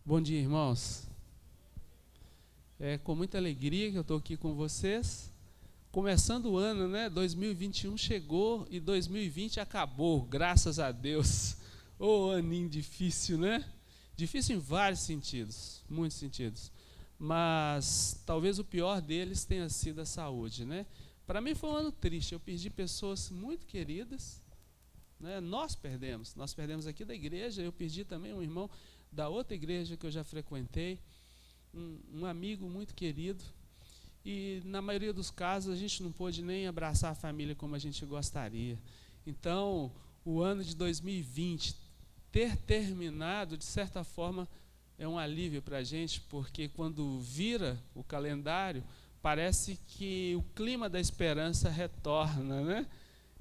Bom dia, irmãos. É com muita alegria que eu estou aqui com vocês. Começando o ano, né? 2021 chegou e 2020 acabou, graças a Deus. Ô, aninho difícil, né? Difícil em vários sentidos, muitos sentidos. Mas talvez o pior deles tenha sido a saúde, né? Para mim foi um ano triste. Eu perdi pessoas muito queridas, né? Nós perdemos aqui da igreja. Eu perdi também um irmão da outra igreja que eu já frequentei, um amigo muito querido, e na maioria dos casos a gente não pôde nem abraçar a família como a gente gostaria. Então, o ano de 2020 ter terminado, de certa forma, é um alívio para a gente, porque quando vira o calendário, parece que o clima da esperança retorna, né?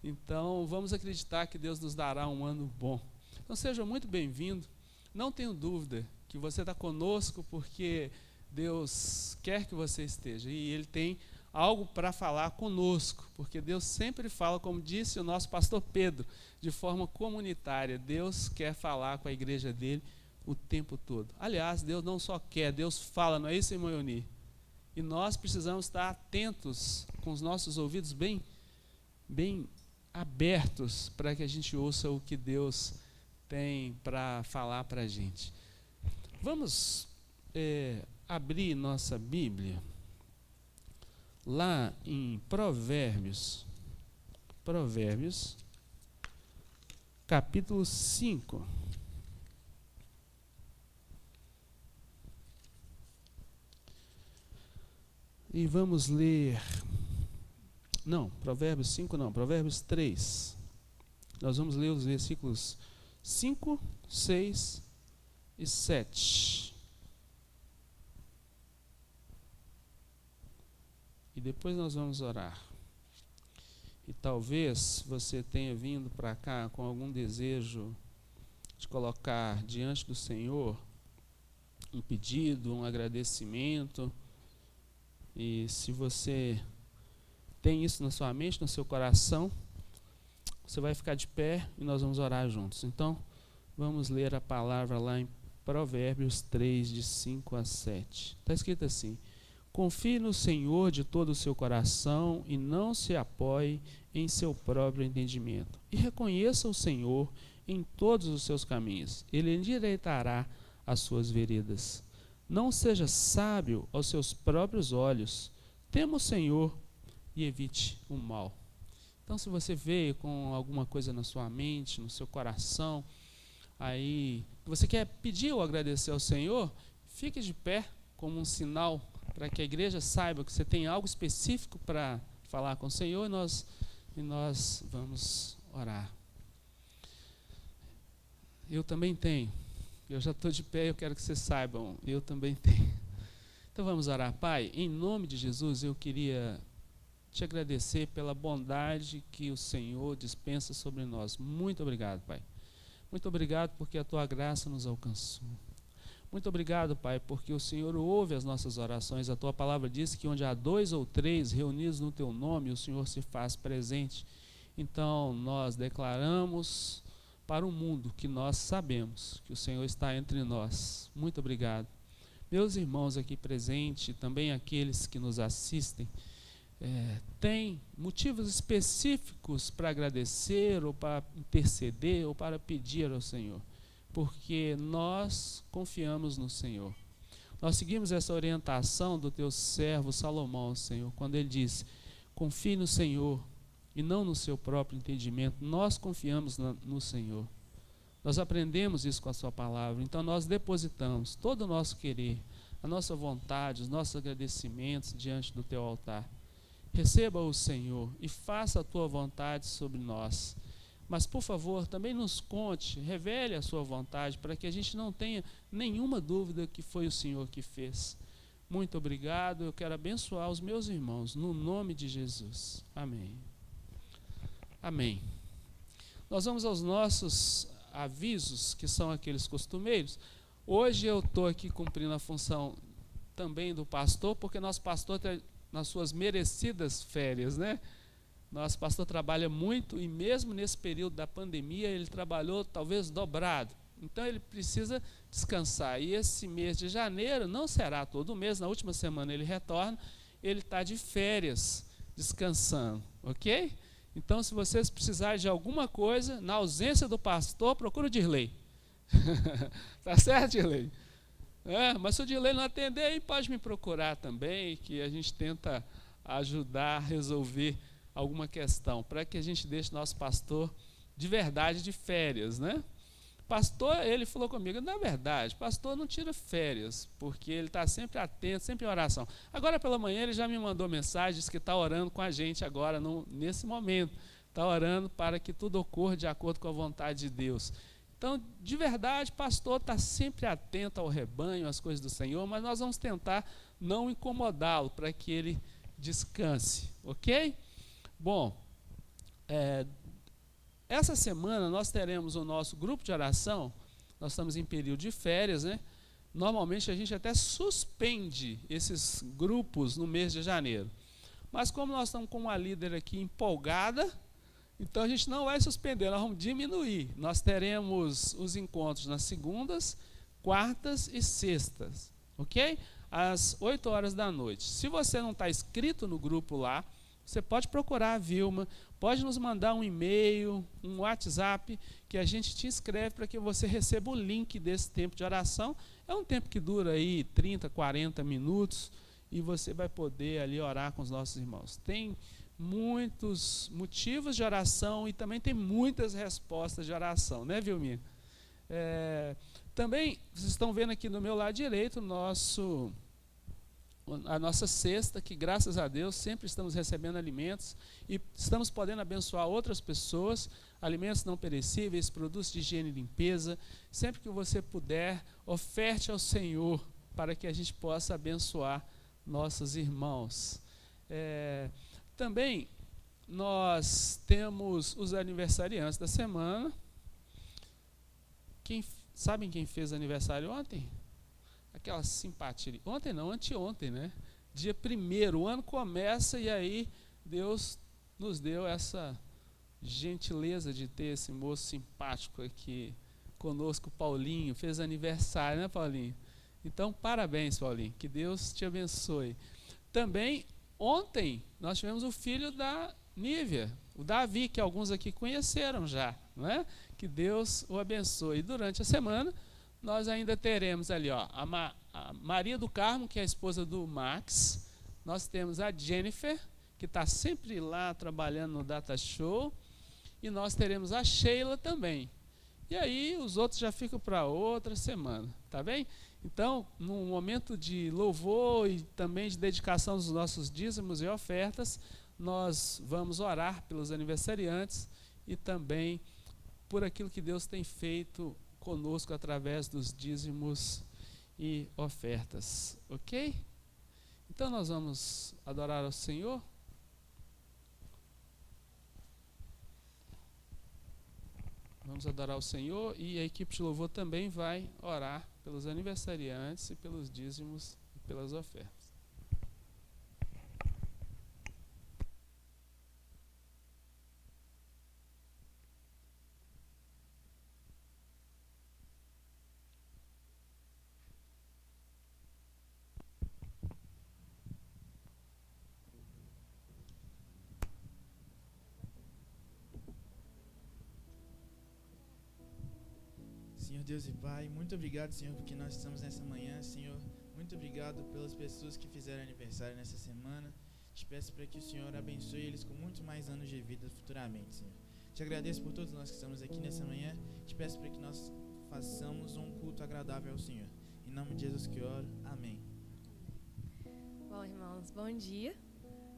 Então, vamos acreditar que Deus nos dará um ano bom. Então, seja muito bem-vindo. Não tenho dúvida que você está conosco porque Deus quer que você esteja. E Ele tem algo para falar conosco, porque Deus sempre fala, como disse o nosso pastor Pedro, de forma comunitária. Deus quer falar com a igreja dele o tempo todo. Aliás, Deus não só quer, Deus fala, não é isso, irmão Ioni? E nós precisamos estar atentos, com os nossos ouvidos bem abertos, para que a gente ouça o que Deus tem para falar para a gente. Vamos abrir nossa Bíblia lá em Provérbios, capítulo 5. E vamos ler, Provérbios 5 não, Provérbios 3. Nós vamos ler os versículos 5, 6 e 7. E depois nós vamos orar. E talvez você tenha vindo para cá com algum desejo de colocar diante do Senhor um pedido, um agradecimento. E se você tem isso na sua mente, no seu coração, você vai ficar de pé e nós vamos orar juntos. Então, vamos ler a palavra lá em Provérbios 3, de 5 a 7. Está escrito assim: confie no Senhor de todo o seu coração e não se apoie em seu próprio entendimento. E reconheça o Senhor em todos os seus caminhos. Ele endireitará as suas veredas. Não seja sábio aos seus próprios olhos. Tema o Senhor e evite o mal. Então, se você veio com alguma coisa na sua mente, no seu coração, aí você quer pedir ou agradecer ao Senhor, fique de pé como um sinal para que a igreja saiba que você tem algo específico para falar com o Senhor, e nós vamos orar. Eu também tenho. Eu já estou de pé, eu quero que vocês saibam, eu também tenho. Então vamos orar. Pai, em nome de Jesus, eu queria te agradecer pela bondade que o Senhor dispensa sobre nós. Muito obrigado, Pai. Muito obrigado porque a tua graça nos alcançou. Muito obrigado, Pai, porque o Senhor ouve as nossas orações. A tua palavra diz que onde há 2 ou 3 reunidos no teu nome, o Senhor se faz presente. Então, nós declaramos para o mundo que nós sabemos que o Senhor está entre nós. Muito obrigado. Meus irmãos aqui presentes, também aqueles que nos assistem, tem motivos específicos para agradecer, ou para interceder, ou para pedir ao Senhor, porque nós confiamos no Senhor. Nós seguimos essa orientação do teu servo Salomão, Senhor, quando ele diz: confie no Senhor e não no seu próprio entendimento. Nós confiamos no Senhor. Nós aprendemos isso com a sua palavra, então nós depositamos todo o nosso querer, a nossa vontade, os nossos agradecimentos diante do teu altar. Receba o Senhor e faça a tua vontade sobre nós. Mas, por favor, também nos conte, revele a sua vontade, para que a gente não tenha nenhuma dúvida que foi o Senhor que fez. Muito obrigado, eu quero abençoar os meus irmãos, no nome de Jesus. Amém. Amém. Nós vamos aos nossos avisos, que são aqueles costumeiros. Hoje eu estou aqui cumprindo a função também do pastor, porque nosso pastor está nas suas merecidas férias, né? Nosso pastor trabalha muito e mesmo nesse período da pandemia ele trabalhou talvez dobrado. Então ele precisa descansar. E esse mês de janeiro não será todo mês, na última semana ele retorna, ele está de férias, descansando, ok? Então, se vocês precisarem de alguma coisa, na ausência do pastor, procura o Dirley. Tá certo, Dirley? Mas se o Dirley não atender, aí pode me procurar também, que a gente tenta ajudar a resolver alguma questão, para que a gente deixe nosso pastor de verdade de férias, né? Pastor, ele falou comigo, na verdade, pastor não tira férias, porque ele está sempre atento, sempre em oração. Agora pela manhã ele já me mandou mensagem, disse que está orando com a gente agora, nesse momento. Está orando para que tudo ocorra de acordo com a vontade de Deus. Então, de verdade, pastor está sempre atento ao rebanho, às coisas do Senhor, mas nós vamos tentar não incomodá-lo para que ele descanse, ok? Bom, essa semana nós teremos o nosso grupo de oração, nós estamos em período de férias, né? Normalmente a gente até suspende esses grupos no mês de janeiro. Mas como nós estamos com uma líder aqui empolgada, então a gente não vai suspender, nós vamos diminuir. Nós teremos os encontros nas segundas, quartas e sextas, ok? Às 8 horas da noite. Se você não está inscrito no grupo lá, você pode procurar a Vilma, pode nos mandar um e-mail, um WhatsApp, que a gente te inscreve para que você receba o link desse tempo de oração. É um tempo que dura aí 30, 40 minutos e você vai poder ali orar com os nossos irmãos. Tem muitos motivos de oração e também tem muitas respostas de oração, né, Vilminha? Também, vocês estão vendo aqui no meu lado direito a nossa cesta, que graças a Deus sempre estamos recebendo alimentos e estamos podendo abençoar outras pessoas, alimentos não perecíveis, produtos de higiene e limpeza. Sempre que você puder, oferte ao Senhor para que a gente possa abençoar nossos irmãos. Também nós temos os aniversariantes da semana. Sabem quem fez aniversário ontem? Aquela simpatia. Ontem não, anteontem, né? Dia 1º, o ano começa e aí Deus nos deu essa gentileza de ter esse moço simpático aqui conosco, Paulinho, fez aniversário, né, Paulinho? Então, parabéns, Paulinho, que Deus te abençoe. Também, ontem, nós tivemos o filho da Nívia, o Davi, que alguns aqui conheceram já, né? Que Deus o abençoe. E durante a semana, nós ainda teremos ali, ó, a Maria do Carmo, que é a esposa do Max. Nós temos a Jennifer, que está sempre lá trabalhando no Data Show. E nós teremos a Sheila também. E aí os outros já ficam para outra semana, tá bem? Então, num momento de louvor e também de dedicação dos nossos dízimos e ofertas, nós vamos orar pelos aniversariantes e também por aquilo que Deus tem feito conosco através dos dízimos e ofertas, ok? Então nós vamos adorar ao Senhor. Vamos adorar ao Senhor e a equipe de louvor também vai orar pelos aniversariantes e pelos dízimos e pelas ofertas. Senhor Deus e Pai, muito obrigado, Senhor, porque nós estamos nessa manhã, Senhor. Muito obrigado pelas pessoas que fizeram aniversário nessa semana. Te peço para que o Senhor abençoe eles com muito mais anos de vida futuramente, Senhor. Te agradeço por todos nós que estamos aqui nessa manhã. Te peço para que nós façamos um culto agradável ao Senhor. Em nome de Jesus que eu oro. Amém. Bom, irmãos, bom dia.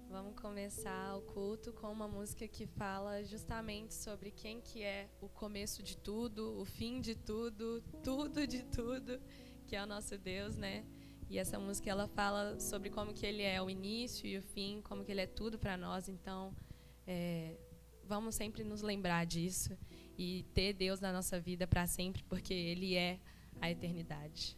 Vamos começar o culto com uma música que fala justamente sobre quem que é o começo de tudo, o fim de tudo, tudo de tudo, que é o nosso Deus, né? E essa música, ela fala sobre como que Ele é o início e o fim, como que Ele é tudo para nós. Então, vamos sempre nos lembrar disso e ter Deus na nossa vida para sempre, porque Ele é a eternidade.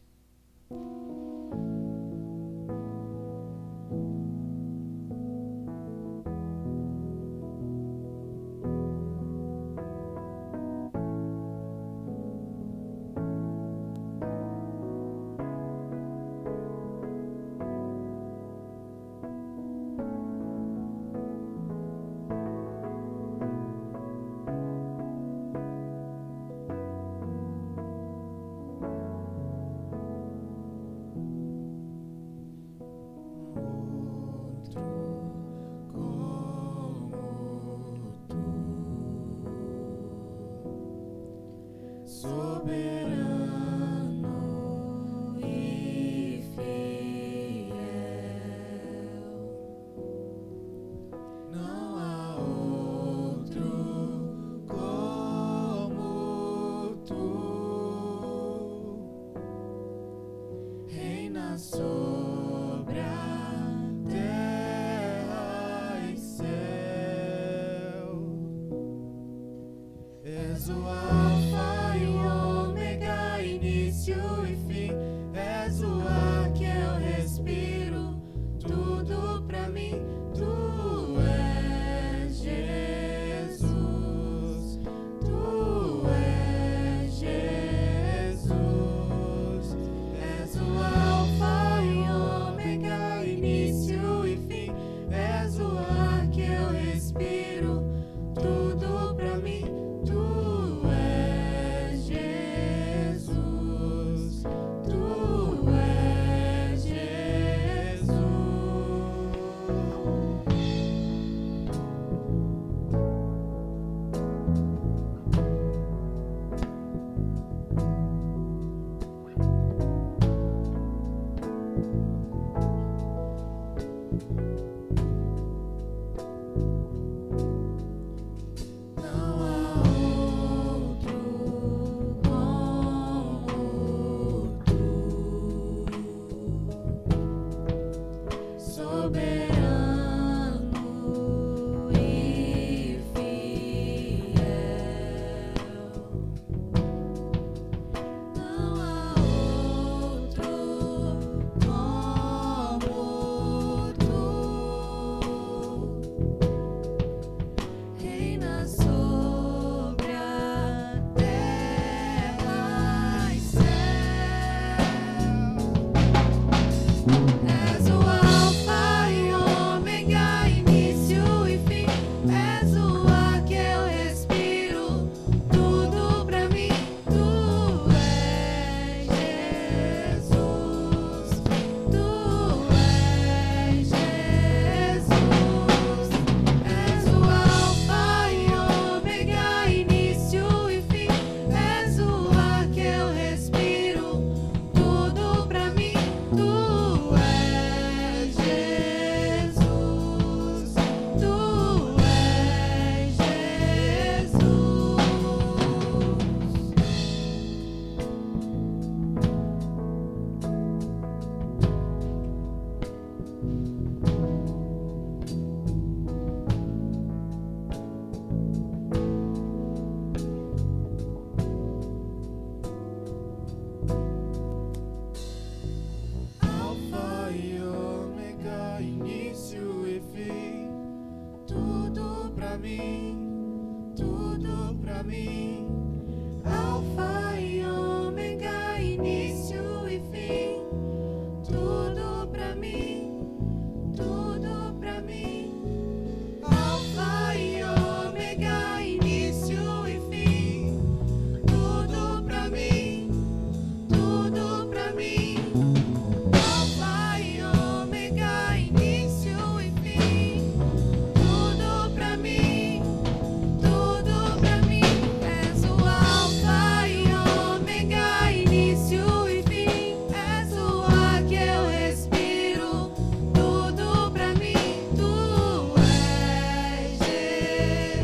soberano e fiel. Não há outro como tu. Reina sobre a terra e céu. És o Alfa e o Ômega, início e fim. És o ar que eu respiro, tudo pra mim. Tu és Jesus, tu és Jesus. És o Alfa e o Ômega, início e fim. És o ar que eu respiro, tudo pra mim. Tu és Jesus, tu és Jesus. Não há outro como tu, soberano e fiel. Não há outro como tu. Reina sobre a terra e céu. És o Alfa e Ômega, início e fim. És o ar que eu respiro, tudo pra mim. Tu és Jesus, tu és Jesus. És o Alfa e Ômega, início e fim. És o ar que eu respiro, tudo pra mim. Tu és Jesus, tu és Jesus. Alfa e Ômega, início e fim. Tudo pra mim, tudo pra mim. Alfa e Ômega, início e fim. Tudo pra mim, tudo pra mim. Alfa e Ômega, início e fim. Tudo pra mim, tudo pra mim. Alfa e Ômega, início e fim. Tudo pra mim, tudo pra mim. És o Alfa e Ômega, início e fim. És o ar que eu respiro, tudo pra mim. Tu és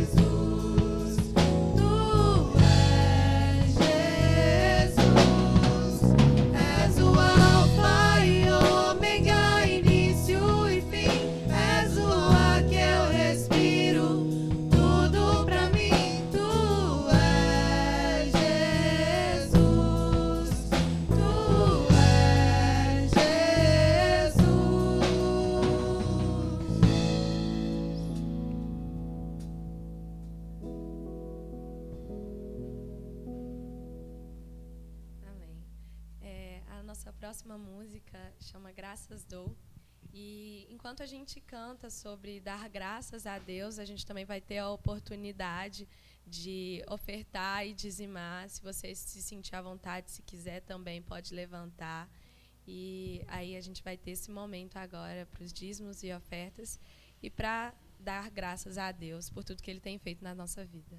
Jesus, tu és Jesus. És o Alfa e Ômega, início e fim. És o ar que eu respiro, tudo pra mim. Tu és Jesus, tu és Jesus. Amém. A nossa próxima música chama Graças Dou. E enquanto a gente canta sobre dar graças a Deus, a gente também vai ter a oportunidade de ofertar e dizimar. Se você se sentir à vontade, se quiser também pode levantar. E aí a gente vai ter esse momento agora para os dízimos e ofertas e para dar graças a Deus por tudo que Ele tem feito na nossa vida.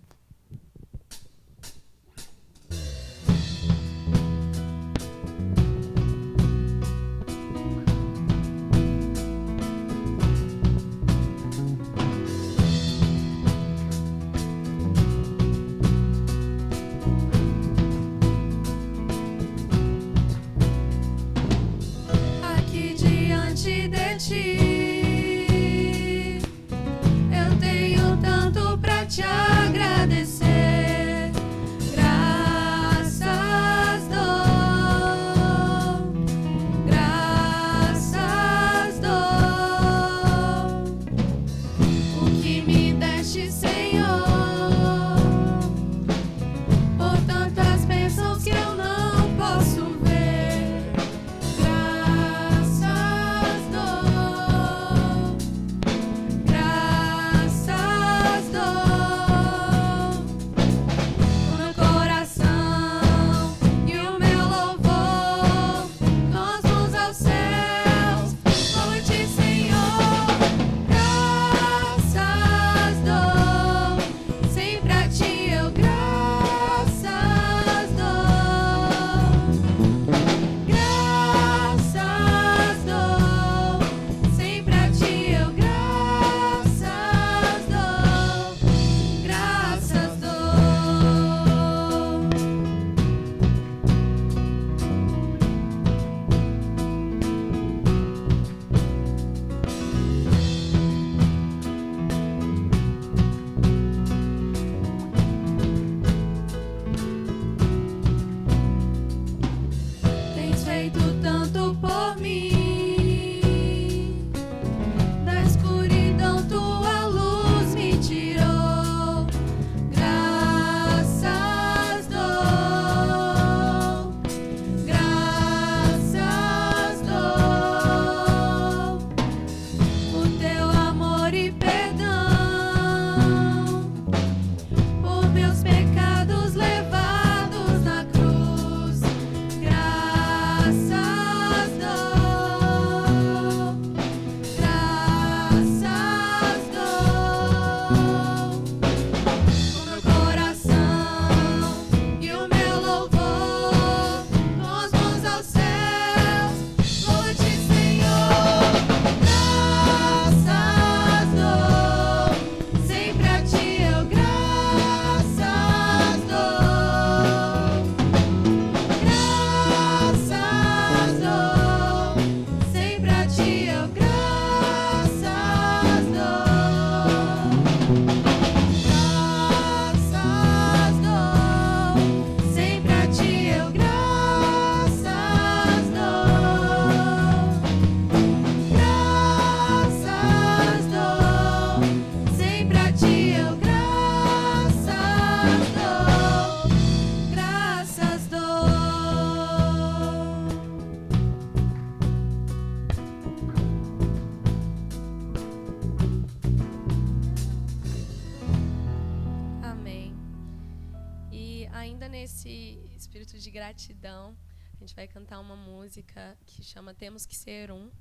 espírito de gratidão. A gente vai cantar uma música que chama Temos que Ser Um.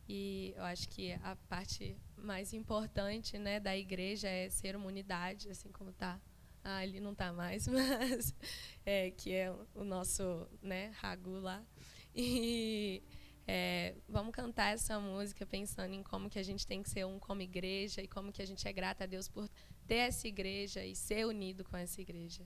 E eu acho que a parte mais importante, né, da igreja é ser uma unidade, assim como está. Ali não está mais, mas que é o nosso, né, Ragu lá. E vamos cantar essa música pensando em como que a gente tem que ser um como igreja e como que a gente é grata a Deus por ter essa igreja e ser unido com essa igreja.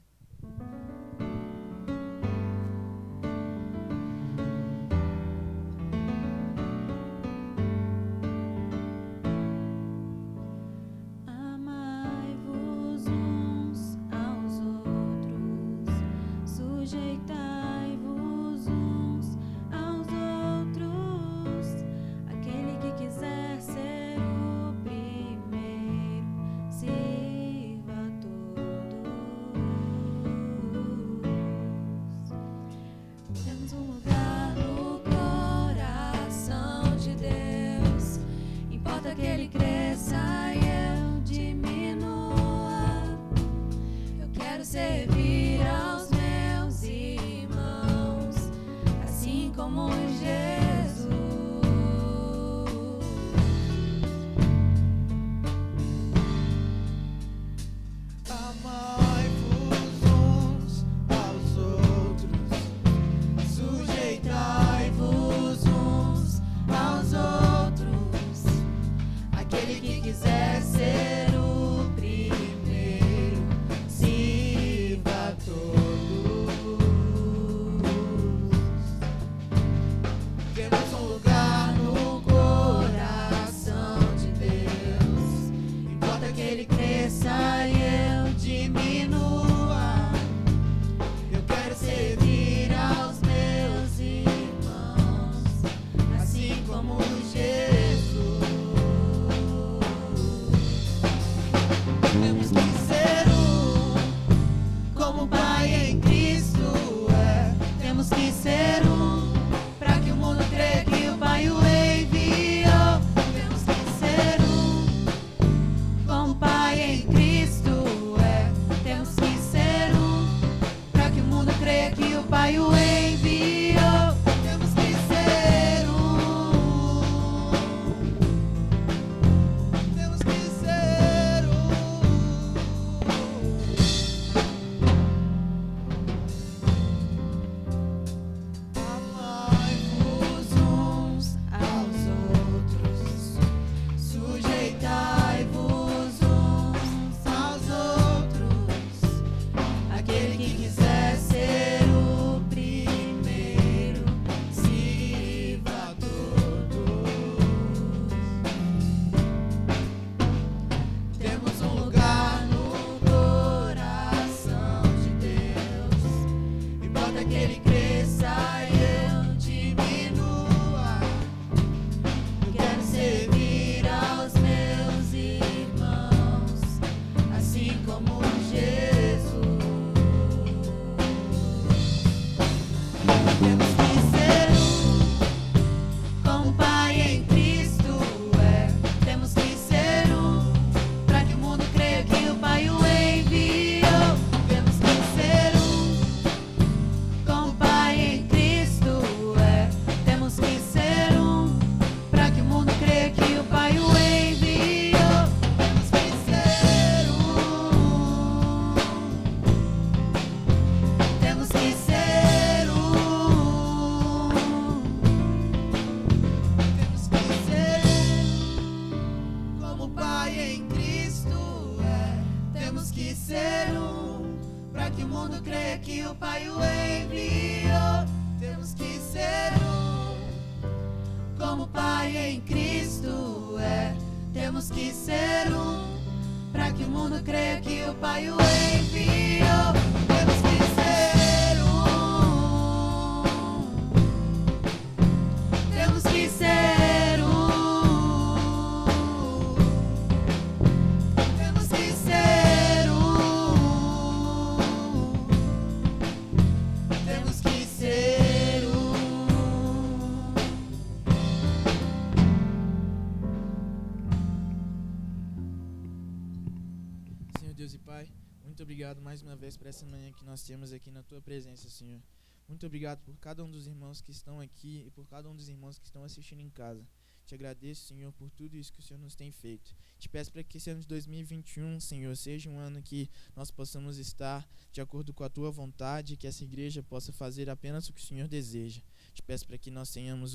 Deus e Pai, muito obrigado mais uma vez por essa manhã que nós temos aqui na Tua presença, Senhor. Muito obrigado por cada um dos irmãos que estão aqui e por cada um dos irmãos que estão assistindo em casa. Te agradeço, Senhor, por tudo isso que o Senhor nos tem feito. Te peço para que esse ano de 2021, Senhor, seja um ano que nós possamos estar de acordo com a Tua vontade, que essa igreja possa fazer apenas o que o Senhor deseja. Te peço para que nós tenhamos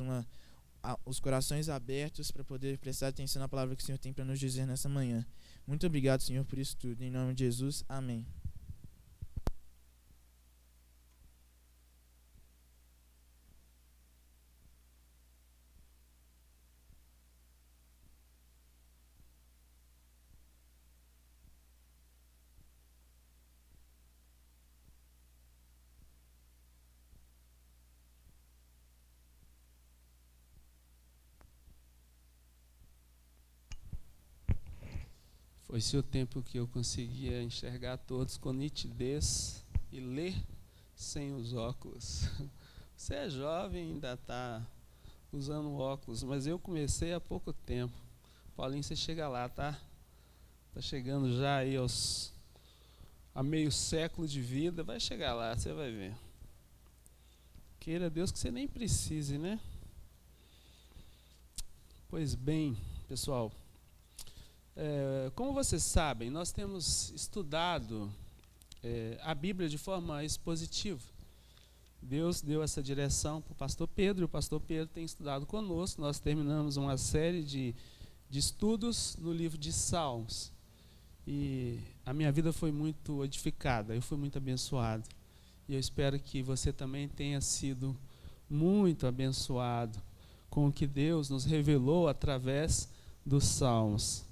os corações abertos para poder prestar atenção na palavra que o Senhor tem para nos dizer nessa manhã. Muito obrigado, Senhor, por isso tudo. Em nome de Jesus, amém. Foi-se o tempo que eu conseguia enxergar todos com nitidez e ler sem os óculos. Você é jovem e ainda está usando óculos, mas eu comecei há pouco tempo. Paulinho, você chega lá, tá? Está chegando já aí a meio século de vida, vai chegar lá, você vai ver. Queira Deus que você nem precise, né? Pois bem, pessoal, como vocês sabem, nós temos estudado a Bíblia de forma expositiva. Deus deu essa direção para o pastor Pedro, e o pastor Pedro tem estudado conosco. Nós terminamos uma série de estudos no livro de Salmos. E a minha vida foi muito edificada, eu fui muito abençoado. E eu espero que você também tenha sido muito abençoado com o que Deus nos revelou através dos Salmos.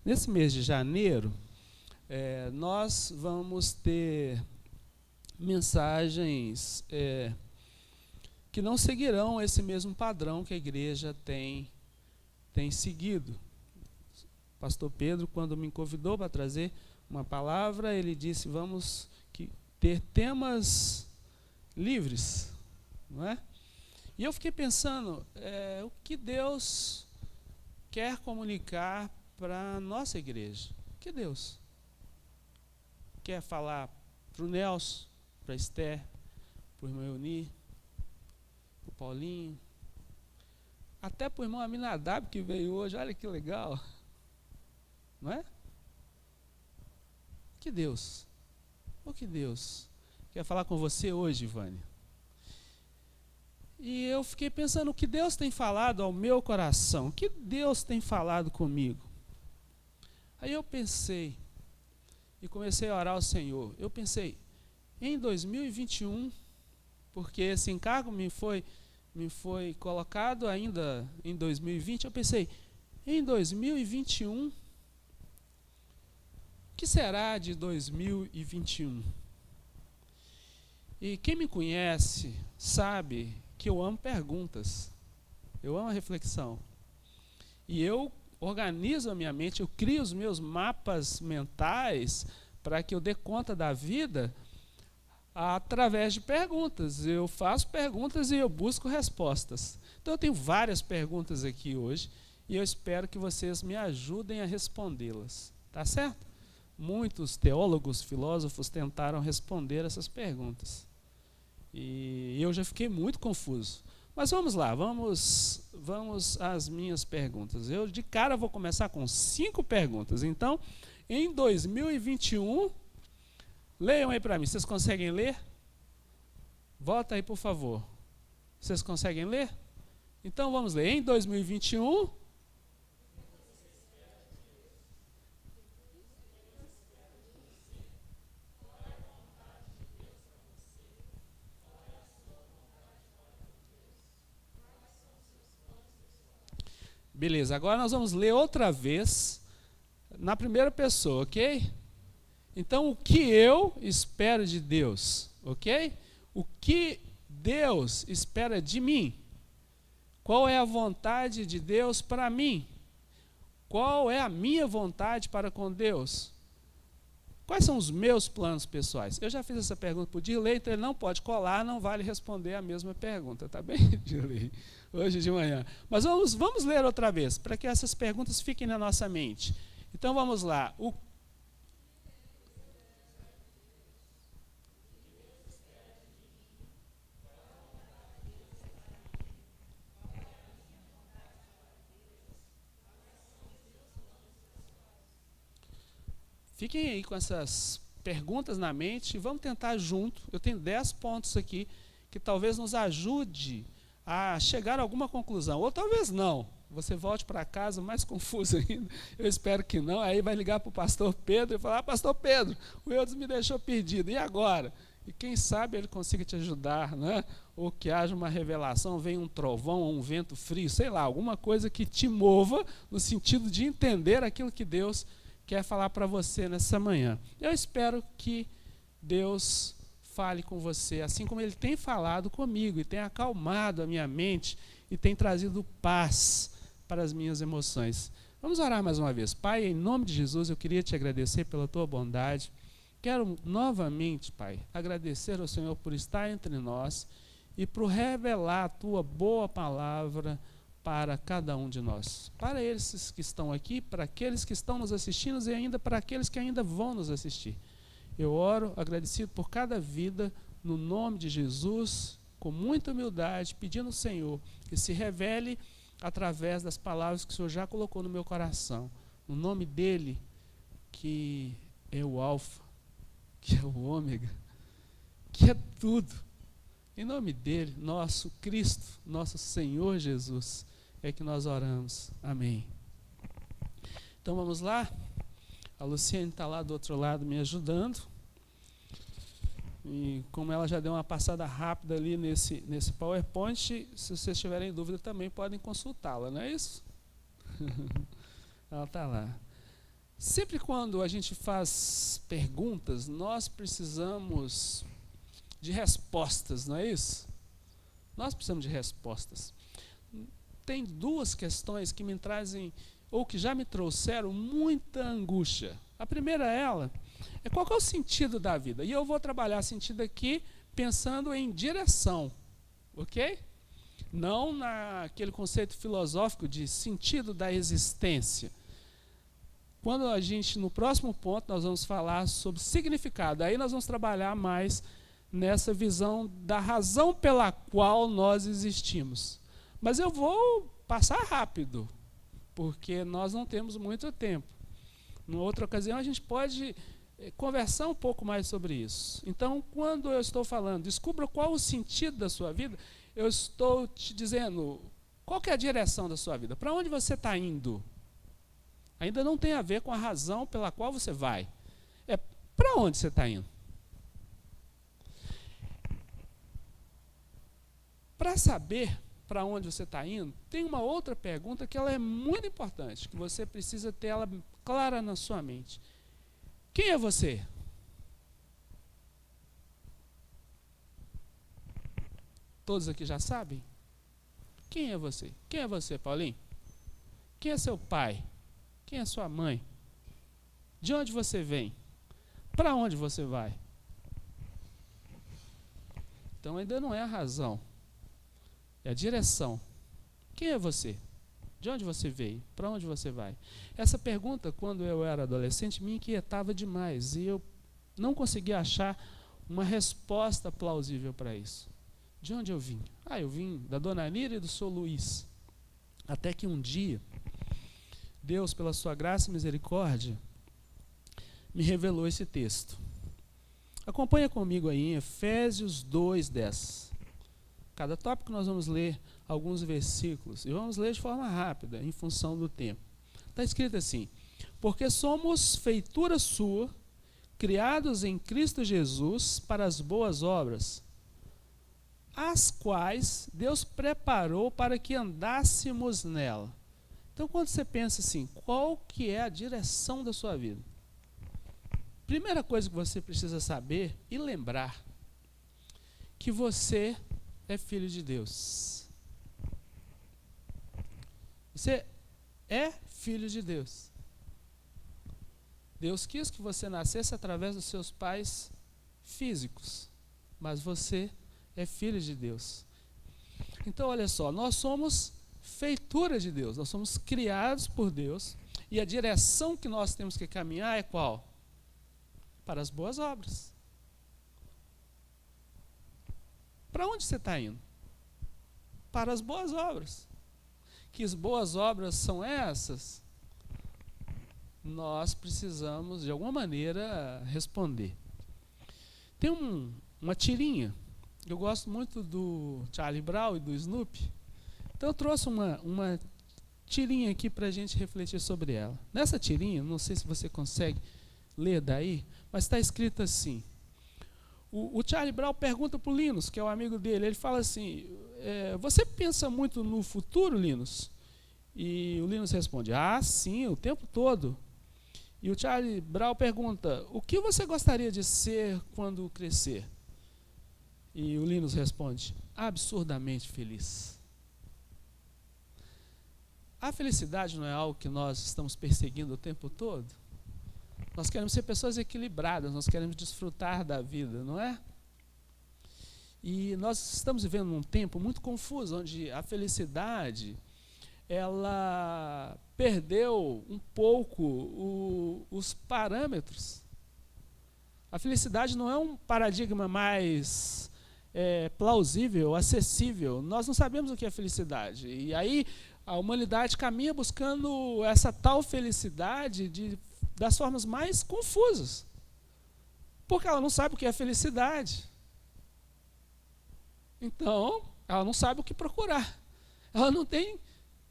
Nesse mês de janeiro, nós vamos ter mensagens que não seguirão esse mesmo padrão que a igreja tem seguido. O pastor Pedro, quando me convidou para trazer uma palavra, ele disse, vamos ter temas livres, não é? E eu fiquei pensando, o que Deus quer comunicar para a nossa igreja? O que Deus quer falar para o Nelson, para a Esther, para o irmão Euni, para o Paulinho, até para o irmão Aminadab que veio hoje, olha que legal, não é? O que Deus quer falar com você hoje, Vânia? E eu fiquei pensando, o que Deus tem falado ao meu coração? O que Deus tem falado comigo? Aí eu pensei, e comecei a orar ao Senhor. Eu pensei, em 2021, porque esse encargo me foi colocado ainda em 2020, eu pensei, em 2021, o que será de 2021? E quem me conhece sabe que eu amo perguntas, eu amo a reflexão. E eu organizo a minha mente, eu crio os meus mapas mentais para que eu dê conta da vida através de perguntas. Eu faço perguntas e eu busco respostas. Então eu tenho várias perguntas aqui hoje e eu espero que vocês me ajudem a respondê-las. Tá certo? Muitos teólogos, filósofos tentaram responder essas perguntas. E eu já fiquei muito confuso. Mas vamos lá, vamos às minhas perguntas. Eu de cara vou começar com 5 perguntas. Então, em 2021, leiam aí para mim. Vocês conseguem ler? Volta aí, por favor. Vocês conseguem ler? Então vamos ler. Em 2021... Beleza, agora nós vamos ler outra vez na primeira pessoa, ok? Então, o que eu espero de Deus, ok? O que Deus espera de mim? Qual é a vontade de Deus para mim? Qual é a minha vontade para com Deus? Quais são os meus planos pessoais? Eu já fiz essa pergunta para o Dirley, então ele não pode colar, não vale responder a mesma pergunta, tá bem, Dirley? Hoje de manhã. Mas vamos ler outra vez, para que essas perguntas fiquem na nossa mente. Então vamos lá. Fiquem aí com essas perguntas na mente e vamos tentar junto. Eu tenho 10 pontos aqui que talvez nos ajude a chegar a alguma conclusão. Ou talvez não. Você volte para casa mais confuso ainda. Eu espero que não. Aí vai ligar para o pastor Pedro e falar: pastor Pedro, o Eudes me deixou perdido. E agora? E quem sabe ele consiga te ajudar, né? Ou que haja uma revelação, venha um trovão ou um vento frio, sei lá, alguma coisa que te mova no sentido de entender aquilo que Deus quer falar para você nessa manhã. Eu espero que Deus fale com você, assim como Ele tem falado comigo e tem acalmado a minha mente e tem trazido paz para as minhas emoções. Vamos orar mais uma vez. Pai, em nome de Jesus, eu queria te agradecer pela tua bondade. Quero novamente, Pai, agradecer ao Senhor por estar entre nós e por revelar a tua boa palavra para cada um de nós. Para esses que estão aqui, para aqueles que estão nos assistindo e ainda para aqueles que ainda vão nos assistir. Eu oro agradecido por cada vida, no nome de Jesus, com muita humildade, pedindo ao Senhor que se revele através das palavras que o Senhor já colocou no meu coração. No nome dele, que é o Alfa, que é o Ômega, que é tudo. Em nome dele, nosso Cristo, nosso Senhor Jesus, é que nós oramos. Amém. Então vamos lá. A Luciane está lá do outro lado me ajudando. E como ela já deu uma passada rápida ali nesse PowerPoint, se vocês tiverem dúvida também podem consultá-la, não é isso? Ela está lá. Sempre quando a gente faz perguntas, nós precisamos de respostas, não é isso? Nós precisamos de respostas. Tem duas questões que me trazem, ou que já me trouxeram, muita angústia. A primeira é qual que é o sentido da vida? E eu vou trabalhar sentido aqui pensando em direção, ok? Não naquele conceito filosófico de sentido da existência. Quando a gente, no próximo ponto, nós vamos falar sobre significado. Aí nós vamos trabalhar mais nessa visão da razão pela qual nós existimos. Mas eu vou passar rápido, porque nós não temos muito tempo. Numa outra ocasião a gente pode conversar um pouco mais sobre isso. Então, quando eu estou falando, descubra qual o sentido da sua vida, eu estou te dizendo qual que é a direção da sua vida, para onde você está indo. Ainda não tem a ver com a razão pela qual você vai. É para onde você está indo. Para saber para onde você está indo, tem uma outra pergunta que ela é muito importante, que você precisa ter ela clara na sua mente. Quem é você? Todos aqui já sabem? Quem é você? Quem é você, Paulinho? Quem é seu pai? Quem é sua mãe? De onde você vem? Para onde você vai? Então ainda não é a razão. É a direção. Quem é você? De onde você veio? Para onde você vai? Essa pergunta, quando eu era adolescente, me inquietava demais. E eu não conseguia achar uma resposta plausível para isso. De onde eu vim? Eu vim da Dona Nira e do Sr. Luiz. Até que um dia, Deus, pela sua graça e misericórdia, me revelou esse texto. Acompanha comigo aí em Efésios 2:10. Cada tópico nós vamos ler alguns versículos, e vamos ler de forma rápida, em função do tempo. Está escrito assim: porque somos feitura sua, criados em Cristo Jesus para as boas obras, as quais Deus preparou para que andássemos nela. Então, quando você pensa assim, qual que é a direção da sua vida? Primeira coisa que você precisa saber e lembrar, que você é filho de Deus. Você é filho de Deus. Deus quis que você nascesse através dos seus pais físicos, mas você é filho de Deus. Então, olha só, nós somos feitura de Deus, nós somos criados por Deus, e a direção que nós temos que caminhar é qual? Para as boas obras. Para onde você está indo? Para as boas obras. Que as boas obras são essas? nós precisamos, de alguma maneira, responder. Tem uma tirinha, eu gosto muito do Charlie Brown e do Snoopy, então eu trouxe uma tirinha aqui para a gente refletir sobre ela. Nessa tirinha, não sei se você consegue ler daí, mas está escrito assim. O Charlie Brown pergunta para o Linus, que é o amigo dele, ele fala assim, você pensa muito no futuro, Linus? E o Linus responde, sim, o tempo todo. E o Charlie Brown pergunta, o que você gostaria de ser quando crescer? E o Linus responde, absurdamente feliz. A felicidade não é algo que nós estamos perseguindo o tempo todo? Nós queremos ser pessoas equilibradas, nós queremos desfrutar da vida, não é? E nós estamos vivendo num tempo muito confuso, onde a felicidade, ela perdeu um pouco os parâmetros. A felicidade não é um paradigma mais plausível, acessível. Nós não sabemos o que é felicidade. E aí a humanidade caminha buscando essa tal felicidade das formas mais confusas. Porque ela não sabe o que é felicidade. Então, ela não sabe o que procurar. Ela não tem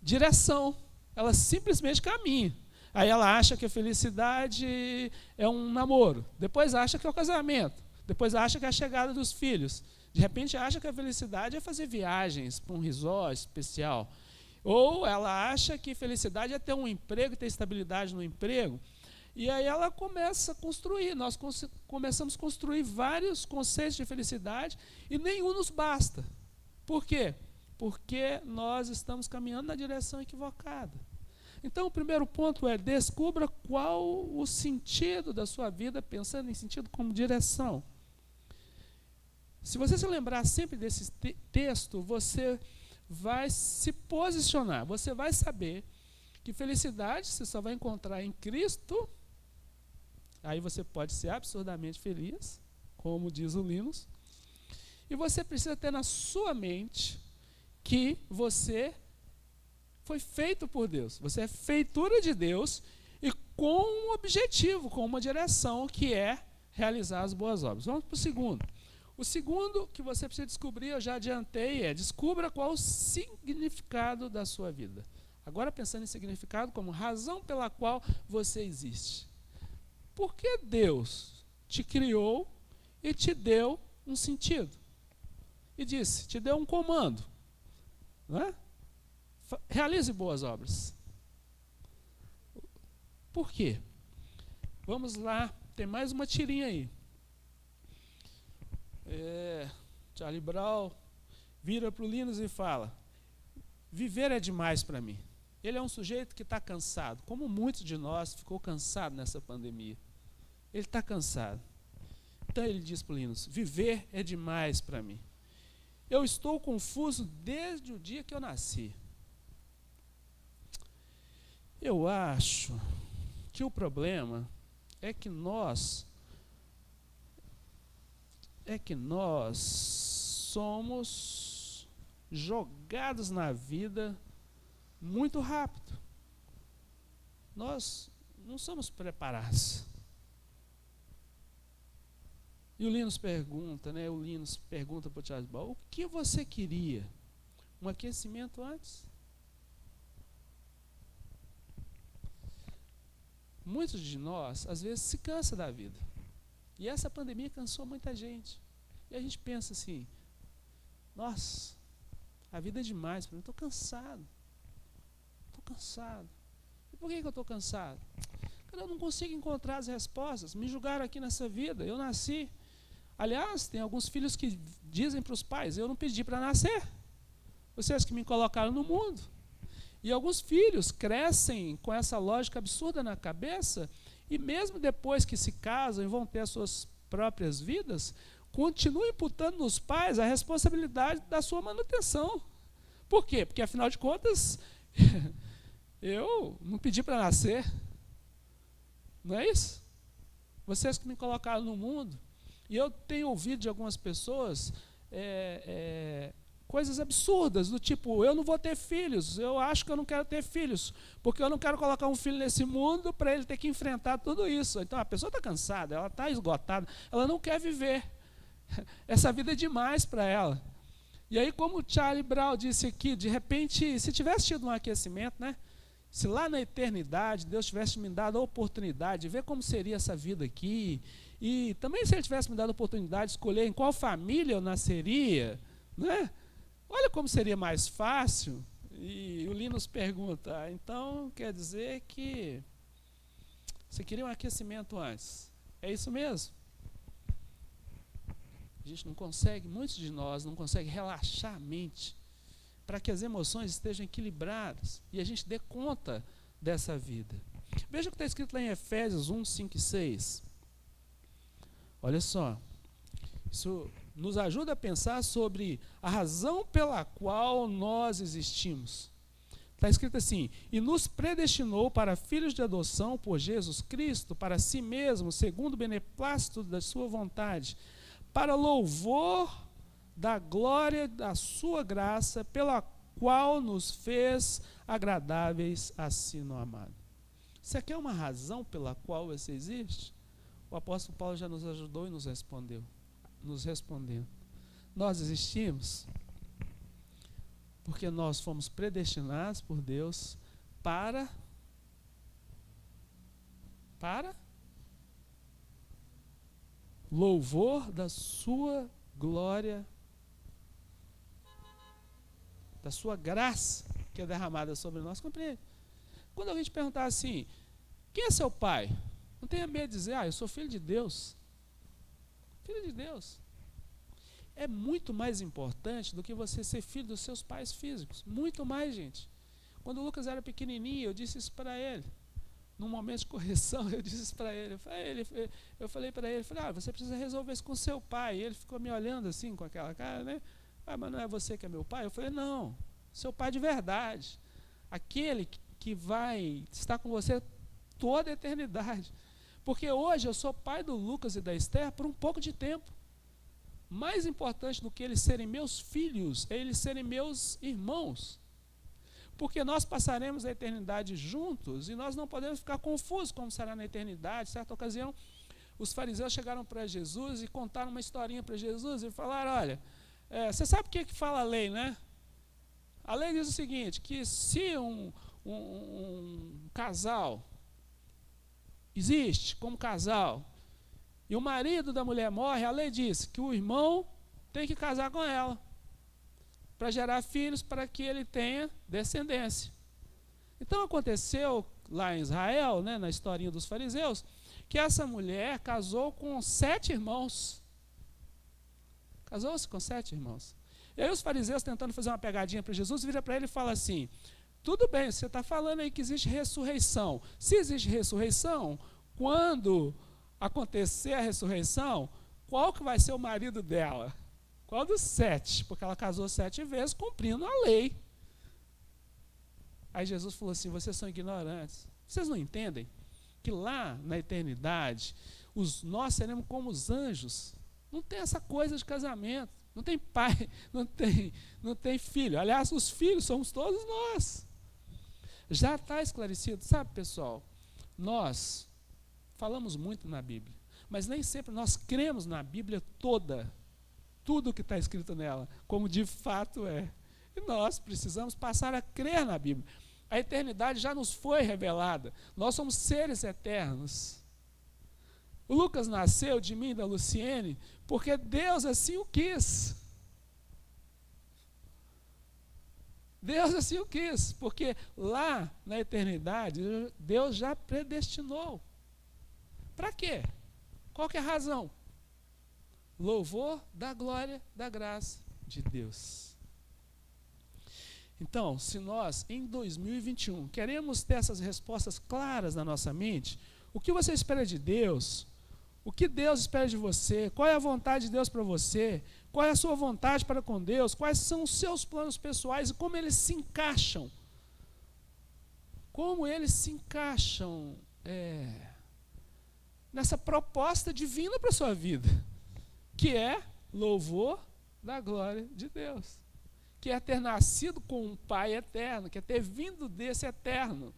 direção. Ela simplesmente caminha. Aí ela acha que a felicidade é um namoro. Depois acha que é o casamento. Depois acha que é a chegada dos filhos. De repente acha que a felicidade é fazer viagens para um resort especial. Ou ela acha que felicidade é ter um emprego, ter estabilidade no emprego. E aí ela começa a construir. Nós começamos a construir vários conceitos de felicidade e nenhum nos basta. Por quê? Porque nós estamos caminhando na direção equivocada. Então, o primeiro ponto é, descubra qual o sentido da sua vida, pensando em sentido como direção. Se você se lembrar sempre desse texto, você vai se posicionar, você vai saber que felicidade você só vai encontrar em Cristo. Aí você pode ser absurdamente feliz, como diz o Linus. E você precisa ter na sua mente que você foi feito por Deus. Você é feitura de Deus e com um objetivo, com uma direção, que é realizar as boas obras. Vamos para o segundo. O segundo que você precisa descobrir, eu já adiantei, descubra qual o significado da sua vida. Agora pensando em significado como razão pela qual você existe. Por que Deus te criou e te deu um sentido? E disse, te deu um comando. Não é? Realize boas obras. Por quê? Vamos lá, tem mais uma tirinha aí. Charlie Brown vira para o Linus e fala, viver é demais para mim. Ele é um sujeito que está cansado, como muitos de nós ficou cansado nessa pandemia. Ele está cansado. Então ele diz para o Linus, viver é demais para mim. Eu estou confuso desde o dia que eu nasci. Eu acho que o problema é que nós somos jogados na vida muito rápido. Nós não somos preparados. E o Linus pergunta, para o Charles Brown, o que você queria? Um aquecimento antes? Muitos de nós, às vezes, se cansa da vida. E essa pandemia cansou muita gente. E a gente pensa assim, nossa, a vida é demais para mim, estou cansado. Estou cansado. E por que eu estou cansado? Porque eu não consigo encontrar as respostas. Me julgaram aqui nessa vida, eu nasci. Aliás, tem alguns filhos que dizem para os pais, eu não pedi para nascer. Vocês que me colocaram no mundo. E alguns filhos crescem com essa lógica absurda na cabeça e mesmo depois que se casam e vão ter as suas próprias vidas, continuam imputando nos pais a responsabilidade da sua manutenção. Por quê? Porque, afinal de contas, eu não pedi para nascer. Não é isso? Vocês que me colocaram no mundo. E eu tenho ouvido de algumas pessoas coisas absurdas, do tipo, eu não vou ter filhos, eu acho que eu não quero ter filhos, porque eu não quero colocar um filho nesse mundo para ele ter que enfrentar tudo isso. Então a pessoa está cansada, ela está esgotada, ela não quer viver. Essa vida é demais para ela. E aí, como o Charlie Brown disse aqui, de repente, se tivesse tido um aquecimento, né? Se lá na eternidade Deus tivesse me dado a oportunidade de ver como seria essa vida aqui, e também se Ele tivesse me dado a oportunidade de escolher em qual família eu nasceria, né? Olha como seria mais fácil. E o Linus pergunta, então quer dizer que você queria um aquecimento antes? É isso mesmo? A gente não consegue, muitos de nós não conseguem relaxar a mente para que as emoções estejam equilibradas e a gente dê conta dessa vida. Veja o que está escrito lá em Efésios 1, 5 e 6. Olha só, isso nos ajuda a pensar sobre a razão pela qual nós existimos. Está escrito assim, e nos predestinou para filhos de adoção por Jesus Cristo, para si mesmo, segundo o beneplácito da sua vontade, para louvor da glória da sua graça, pela qual nos fez agradáveis a si no amado. Você quer uma razão pela qual você existe? O apóstolo Paulo já nos ajudou e nos respondendo. Nós existimos porque nós fomos predestinados por Deus para louvor da sua glória, da sua graça que é derramada sobre nós. Compreende? Quando alguém te perguntar assim, quem é seu pai? Não tenha medo de dizer, eu sou filho de Deus. Filho de Deus. É muito mais importante do que você ser filho dos seus pais físicos. Muito mais, gente. Quando o Lucas era pequenininho, eu disse isso para ele. Num momento de correção, eu disse isso para ele. Eu falei para ele, você precisa resolver isso com seu pai. E ele ficou me olhando assim, com aquela cara, né? Mas não é você que é meu pai? Eu falei, não, seu pai de verdade. Aquele que vai estar com você toda a eternidade. Porque hoje eu sou pai do Lucas e da Esther por um pouco de tempo. Mais importante do que eles serem meus filhos, é eles serem meus irmãos. Porque nós passaremos a eternidade juntos e nós não podemos ficar confusos como será na eternidade. Certa ocasião, os fariseus chegaram para Jesus e contaram uma historinha para Jesus e falaram, olha, você sabe o que fala a lei, né? A lei diz o seguinte, que se um casal existe como casal e o marido da mulher morre, a lei diz que o irmão tem que casar com ela para gerar filhos, para que ele tenha descendência. Então aconteceu lá em Israel, né, na historinha dos fariseus, que essa mulher casou com 7 irmãos. Casou-se com 7 irmãos. E aí os fariseus, tentando fazer uma pegadinha para Jesus, viram para ele e falam assim, tudo bem, você está falando aí que existe ressurreição. Se existe ressurreição, quando acontecer a ressurreição, qual que vai ser o marido dela? Qual dos 7? Porque ela casou 7 vezes, cumprindo a lei. Aí Jesus falou assim, vocês são ignorantes. Vocês não entendem que lá na eternidade, nós seremos como os anjos. Não tem essa coisa de casamento. Não tem pai, não tem filho. Aliás, os filhos somos todos nós. Já está esclarecido. Sabe, pessoal, nós falamos muito na Bíblia, mas nem sempre nós cremos na Bíblia toda, tudo o que está escrito nela, como de fato é. E nós precisamos passar a crer na Bíblia. A eternidade já nos foi revelada. Nós somos seres eternos. O Lucas nasceu de mim e da Luciene porque Deus assim o quis. Deus assim o quis, porque lá na eternidade Deus já predestinou. Para quê? Qual que é a razão? Louvor da glória, da graça de Deus. Então, se nós, em 2021, queremos ter essas respostas claras na nossa mente, o que você espera de Deus? O que Deus espera de você? Qual é a vontade de Deus para você? Qual é a sua vontade para com Deus? Quais são os seus planos pessoais e como eles se encaixam? Como eles se encaixam nessa proposta divina para a sua vida, que é louvor da glória de Deus. que é ter nascido com um Pai eterno, que é ter vindo desse eterno,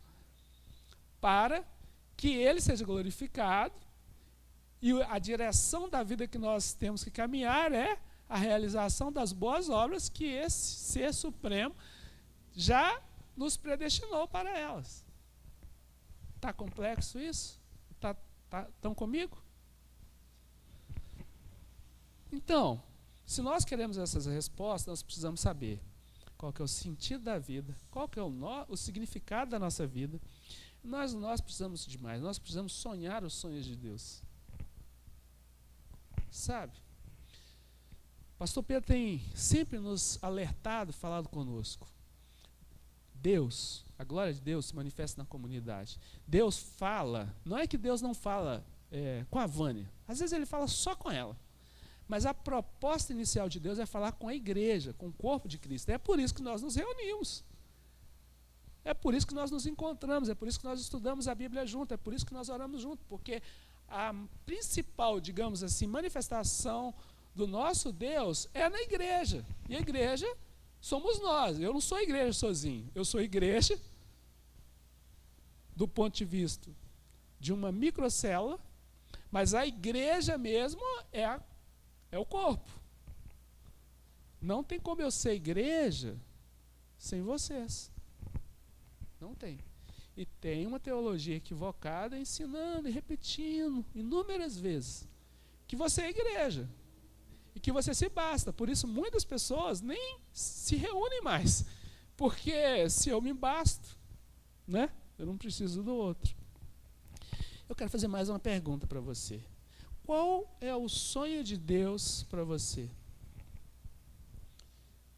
para que ele seja glorificado, e a direção da vida que nós temos que caminhar é a realização das boas obras que esse Ser Supremo já nos predestinou para elas. Está complexo isso? Estão comigo? Então, se nós queremos essas respostas, nós precisamos saber qual que é o sentido da vida, qual que é o significado da nossa vida. Nós precisamos de mais, nós precisamos sonhar os sonhos de Deus. Sabe? Pastor Pedro tem sempre nos alertado, falado conosco. Deus, a glória de Deus se manifesta na comunidade. Deus fala, não é que Deus não fala com a Vânia, às vezes ele fala só com ela. Mas a proposta inicial de Deus é falar com a igreja, com o corpo de Cristo. É por isso que nós nos reunimos. É por isso que nós nos encontramos, é por isso que nós estudamos a Bíblia junto, é por isso que nós oramos junto, porque a principal, digamos assim, manifestação do nosso Deus é na igreja. E a igreja somos nós. Eu não sou igreja sozinho, eu sou igreja do ponto de vista de uma microcélula, mas a igreja mesmo é o corpo. Não tem como eu ser igreja sem vocês. Não tem. E tem uma teologia equivocada ensinando e repetindo inúmeras vezes que você é igreja e que você se basta. Por isso muitas pessoas nem se reúnem mais, porque se eu me basto, né, eu não preciso do outro. Eu quero fazer mais uma pergunta para você. Qual é o sonho de Deus para você?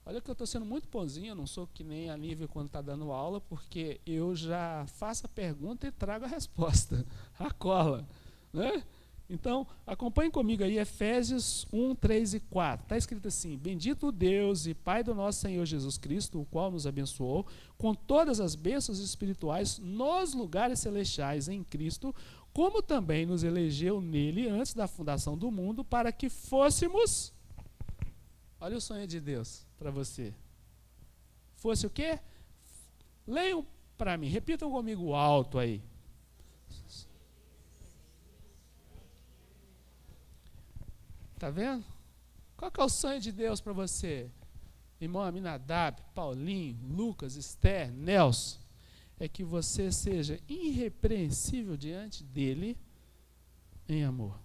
Olha que eu estou sendo muito bonzinho, eu não sou que nem a Nívia quando está dando aula, porque eu já faço a pergunta e trago a resposta, a cola, né? Então, acompanhe comigo aí Efésios 1, 3 e 4. Está escrito assim: bendito o Deus e Pai do nosso Senhor Jesus Cristo, o qual nos abençoou com todas as bênçãos espirituais nos lugares celestiais em Cristo, como também nos elegeu nele antes da fundação do mundo, para que fôssemos... Olha o sonho de Deus para você. Fosse o quê? Leiam para mim, repitam comigo alto aí. Está vendo? Qual que é o sonho de Deus para você? Irmão Aminadab, Paulinho, Lucas, Esther, Nelson. É que você seja irrepreensível diante dele em amor.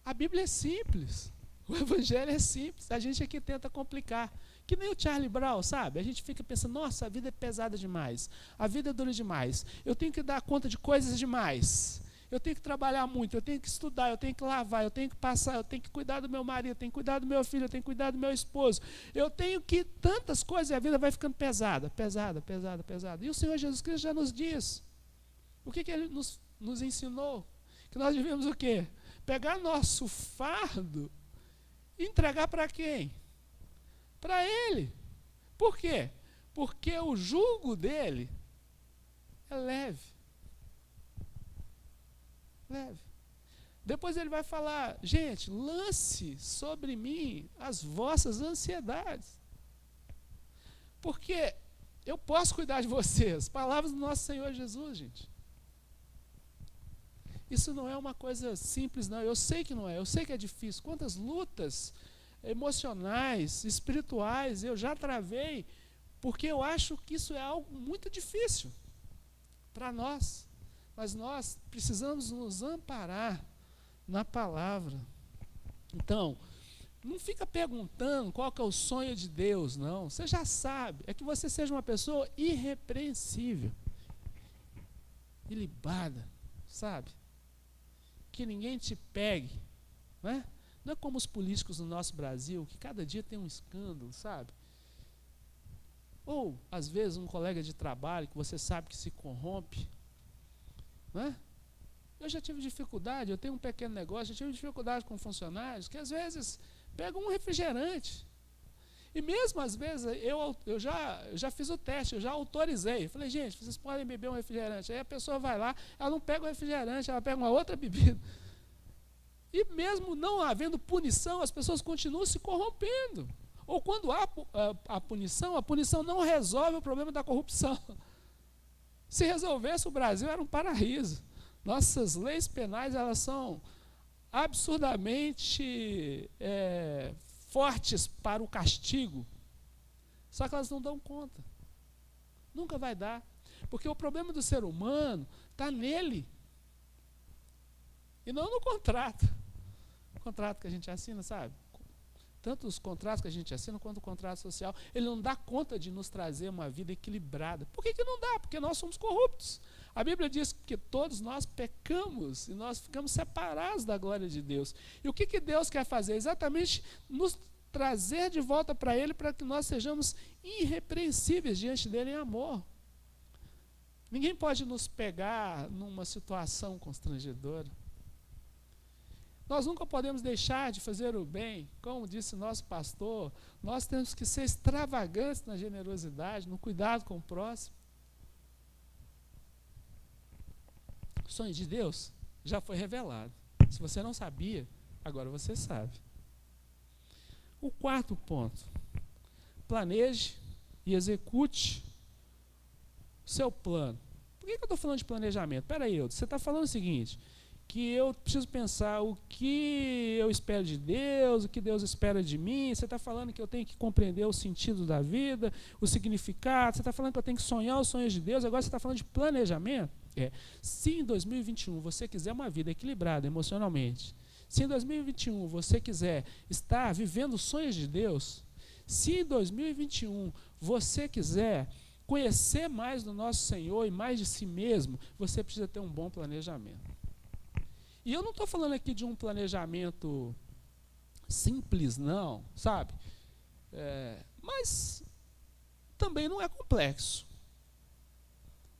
A Bíblia é simples. O Evangelho é simples. A gente aqui tenta complicar. Que nem o Charlie Brown, sabe? A gente fica pensando, nossa, a vida é pesada demais. A vida é dura demais. Eu tenho que dar conta de coisas demais. Eu tenho que trabalhar muito, eu tenho que estudar, eu tenho que lavar, eu tenho que passar, eu tenho que cuidar do meu marido, eu tenho que cuidar do meu filho, eu tenho que cuidar do meu esposo. Eu tenho que tantas coisas e a vida vai ficando pesada, pesada, pesada, pesada. E o Senhor Jesus Cristo já nos diz. O que Ele nos ensinou? Que nós devemos o quê? Pegar nosso fardo e entregar para quem? Para Ele. Por quê? Porque o jugo dele é leve. Leve. Depois ele vai falar, gente, lance sobre mim as vossas ansiedades. Porque eu posso cuidar de vocês. Palavras do nosso Senhor Jesus, gente. Isso não é uma coisa simples, não. Eu sei que não é, eu sei que é difícil. Quantas lutas emocionais, espirituais eu já travei, porque eu acho que isso é algo muito difícil para nós. Mas nós precisamos nos amparar na palavra. Então, não fica perguntando qual que é o sonho de Deus, não. Você já sabe. É que você seja uma pessoa irrepreensível, ilibada, sabe? Que ninguém te pegue, né? Não é como os políticos no nosso Brasil, que cada dia tem um escândalo, sabe? Ou, às vezes, um colega de trabalho que você sabe que se corrompe. Né? Eu já tive dificuldade, eu tenho um pequeno negócio, eu tive dificuldade com funcionários que às vezes pegam um refrigerante. E mesmo às vezes eu já fiz o teste, eu já autorizei. Falei, gente, vocês podem beber um refrigerante. Aí a pessoa vai lá, ela não pega o refrigerante, ela pega uma outra bebida. E mesmo não havendo punição, as pessoas continuam se corrompendo. Ou quando há a punição não resolve o problema da corrupção. Se resolvesse, o Brasil era um paraíso. Nossas leis penais, elas são absurdamente fortes para o castigo. Só que elas não dão conta. Nunca vai dar. Porque o problema do ser humano está nele. E não no contrato. O contrato que a gente assina, sabe? Tanto os contratos que a gente assina quanto o contrato social, ele não dá conta de nos trazer uma vida equilibrada. Por que não dá? Porque nós somos corruptos. A Bíblia diz que todos nós pecamos e nós ficamos separados da glória de Deus. E o que Deus quer fazer? Exatamente nos trazer de volta para Ele, para que nós sejamos irrepreensíveis diante dEle em amor. Ninguém pode nos pegar numa situação constrangedora. Nós nunca podemos deixar de fazer o bem. Como disse nosso pastor, nós temos que ser extravagantes na generosidade, no cuidado com o próximo. O sonho de Deus já foi revelado. Se você não sabia, agora você sabe. O quarto ponto: planeje e execute o seu plano. Por que eu estou falando de planejamento? Espera aí, você está falando o seguinte, que eu preciso pensar o que eu espero de Deus, o que Deus espera de mim. Você está falando que eu tenho que compreender o sentido da vida, o significado. Você está falando que eu tenho que sonhar os sonhos de Deus. Agora você está falando de planejamento. Se em 2021 você quiser uma vida equilibrada emocionalmente, se em 2021 você quiser estar vivendo os sonhos de Deus, se em 2021 você quiser conhecer mais do nosso Senhor e mais de si mesmo, você precisa ter um bom planejamento. E eu não estou falando aqui de um planejamento simples, não, sabe? Mas também não é complexo.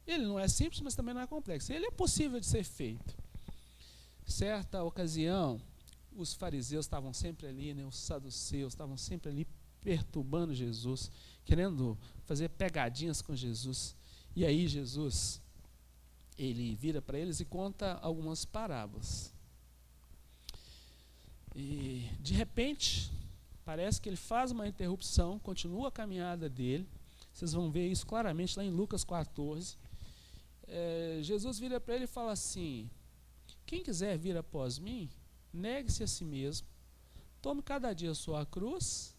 Ele não é simples, mas também não é complexo. Ele é possível de ser feito. Certa ocasião, os fariseus estavam sempre ali, né, os saduceus estavam sempre ali perturbando Jesus, querendo fazer pegadinhas com Jesus. E aí Jesus, ele vira para eles e conta algumas parábolas. E de repente, parece que ele faz uma interrupção, continua a caminhada dele. Vocês vão ver isso claramente lá em Lucas 14. Jesus vira para ele e fala assim: quem quiser vir após mim, negue-se a si mesmo, tome cada dia a sua cruz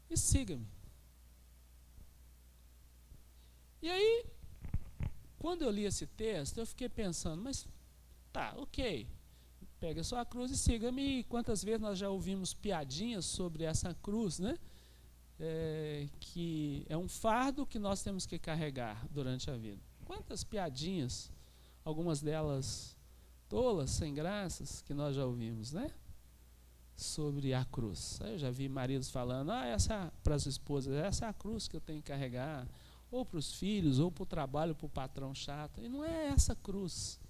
e siga-me. E aí, quando eu li esse texto, eu fiquei pensando, mas tá, ok, pega a sua cruz e siga-me. E quantas vezes nós já ouvimos piadinhas sobre essa cruz, né? Que é um fardo que nós temos que carregar durante a vida. Quantas piadinhas, algumas delas tolas, sem graças, que nós já ouvimos, né? Sobre a cruz. Aí eu já vi maridos falando, para as esposas, essa é a cruz que eu tenho que carregar, ou para os filhos, ou para o trabalho, para o patrão chato. E não é essa cruz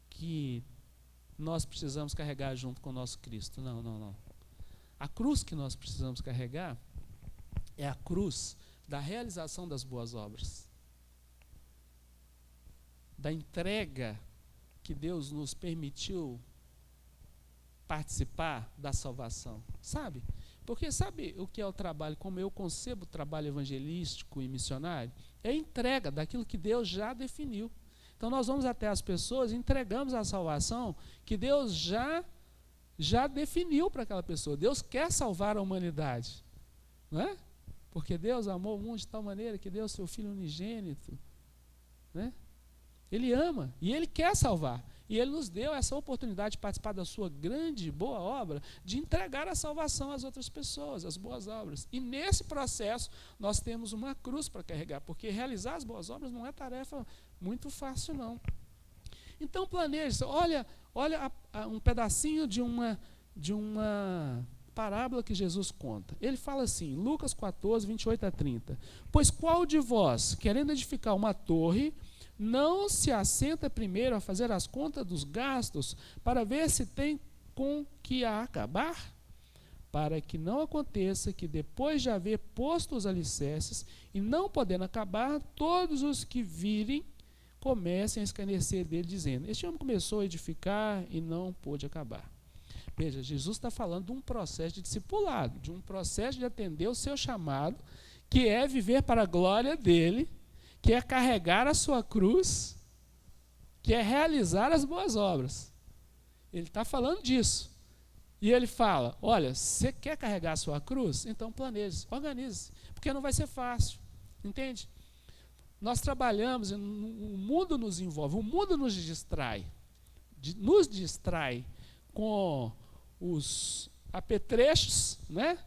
que nós precisamos carregar junto com o nosso Cristo. Não, não, não. A cruz que nós precisamos carregar é a cruz da realização das boas obras, da entrega que Deus nos permitiu participar da salvação, sabe? Porque sabe o que é o trabalho, como eu concebo o trabalho evangelístico e missionário? É a entrega daquilo que Deus já definiu. Então nós vamos até as pessoas e entregamos a salvação que Deus já definiu para aquela pessoa. Deus quer salvar a humanidade, não é? Porque Deus amou o mundo de tal maneira que deu o seu Filho unigênito, né? Ele ama e Ele quer salvar. E Ele nos deu essa oportunidade de participar da sua grande, boa obra, de entregar a salvação às outras pessoas, as boas obras. E nesse processo, nós temos uma cruz para carregar, porque realizar as boas obras não é tarefa muito fácil, não. Então planeje, olha um pedacinho de uma parábola que Jesus conta. Ele fala assim, Lucas 14, 28 a 30. Pois qual de vós, querendo edificar uma torre, não se assenta primeiro a fazer as contas dos gastos para ver se tem com que a acabar? Para que não aconteça que depois de haver posto os alicerces e não podendo acabar, todos os que virem comecem a escarnecer dele, dizendo: este homem começou a edificar e não pôde acabar. Veja, Jesus está falando de um processo de discipulado, de um processo de atender o seu chamado, que é viver para a glória dele, que é carregar a sua cruz, que é realizar as boas obras. Ele está falando disso. E ele fala, olha, você quer carregar a sua cruz? Então planeje, organize, porque não vai ser fácil, entende? Nós trabalhamos, o mundo nos envolve, o mundo nos distrai com os apetrechos, né?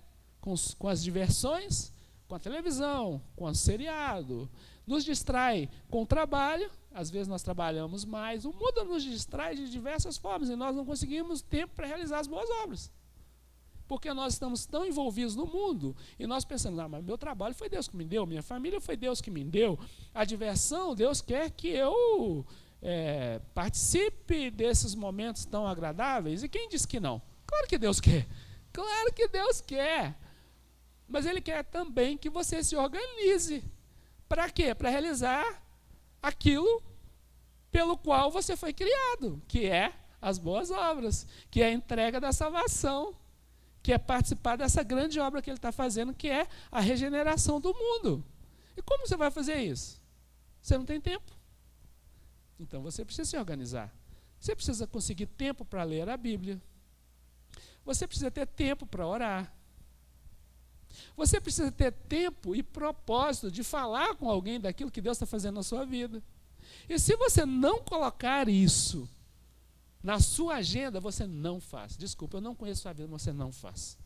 com as diversões, com a televisão, com o seriado, nos distrai com o trabalho, às vezes nós trabalhamos mais, o mundo nos distrai de diversas formas e nós não conseguimos tempo para realizar as boas obras. Porque nós estamos tão envolvidos no mundo e nós pensamos, mas meu trabalho foi Deus que me deu, minha família foi Deus que me deu, a diversão, Deus quer que eu participe desses momentos tão agradáveis. E quem disse que não? Claro que Deus quer. Claro que Deus quer. Mas Ele quer também que você se organize. Para quê? Para realizar aquilo pelo qual você foi criado, que é as boas obras, que é a entrega da salvação, que é participar dessa grande obra que Ele está fazendo, que é a regeneração do mundo. E como você vai fazer isso? Você não tem tempo. Então você precisa se organizar. Você precisa conseguir tempo para ler a Bíblia. Você precisa ter tempo para orar. Você precisa ter tempo e propósito de falar com alguém daquilo que Deus está fazendo na sua vida. E se você não colocar isso na sua agenda, você não faz. Desculpa, eu não conheço a sua vida, mas você não faz.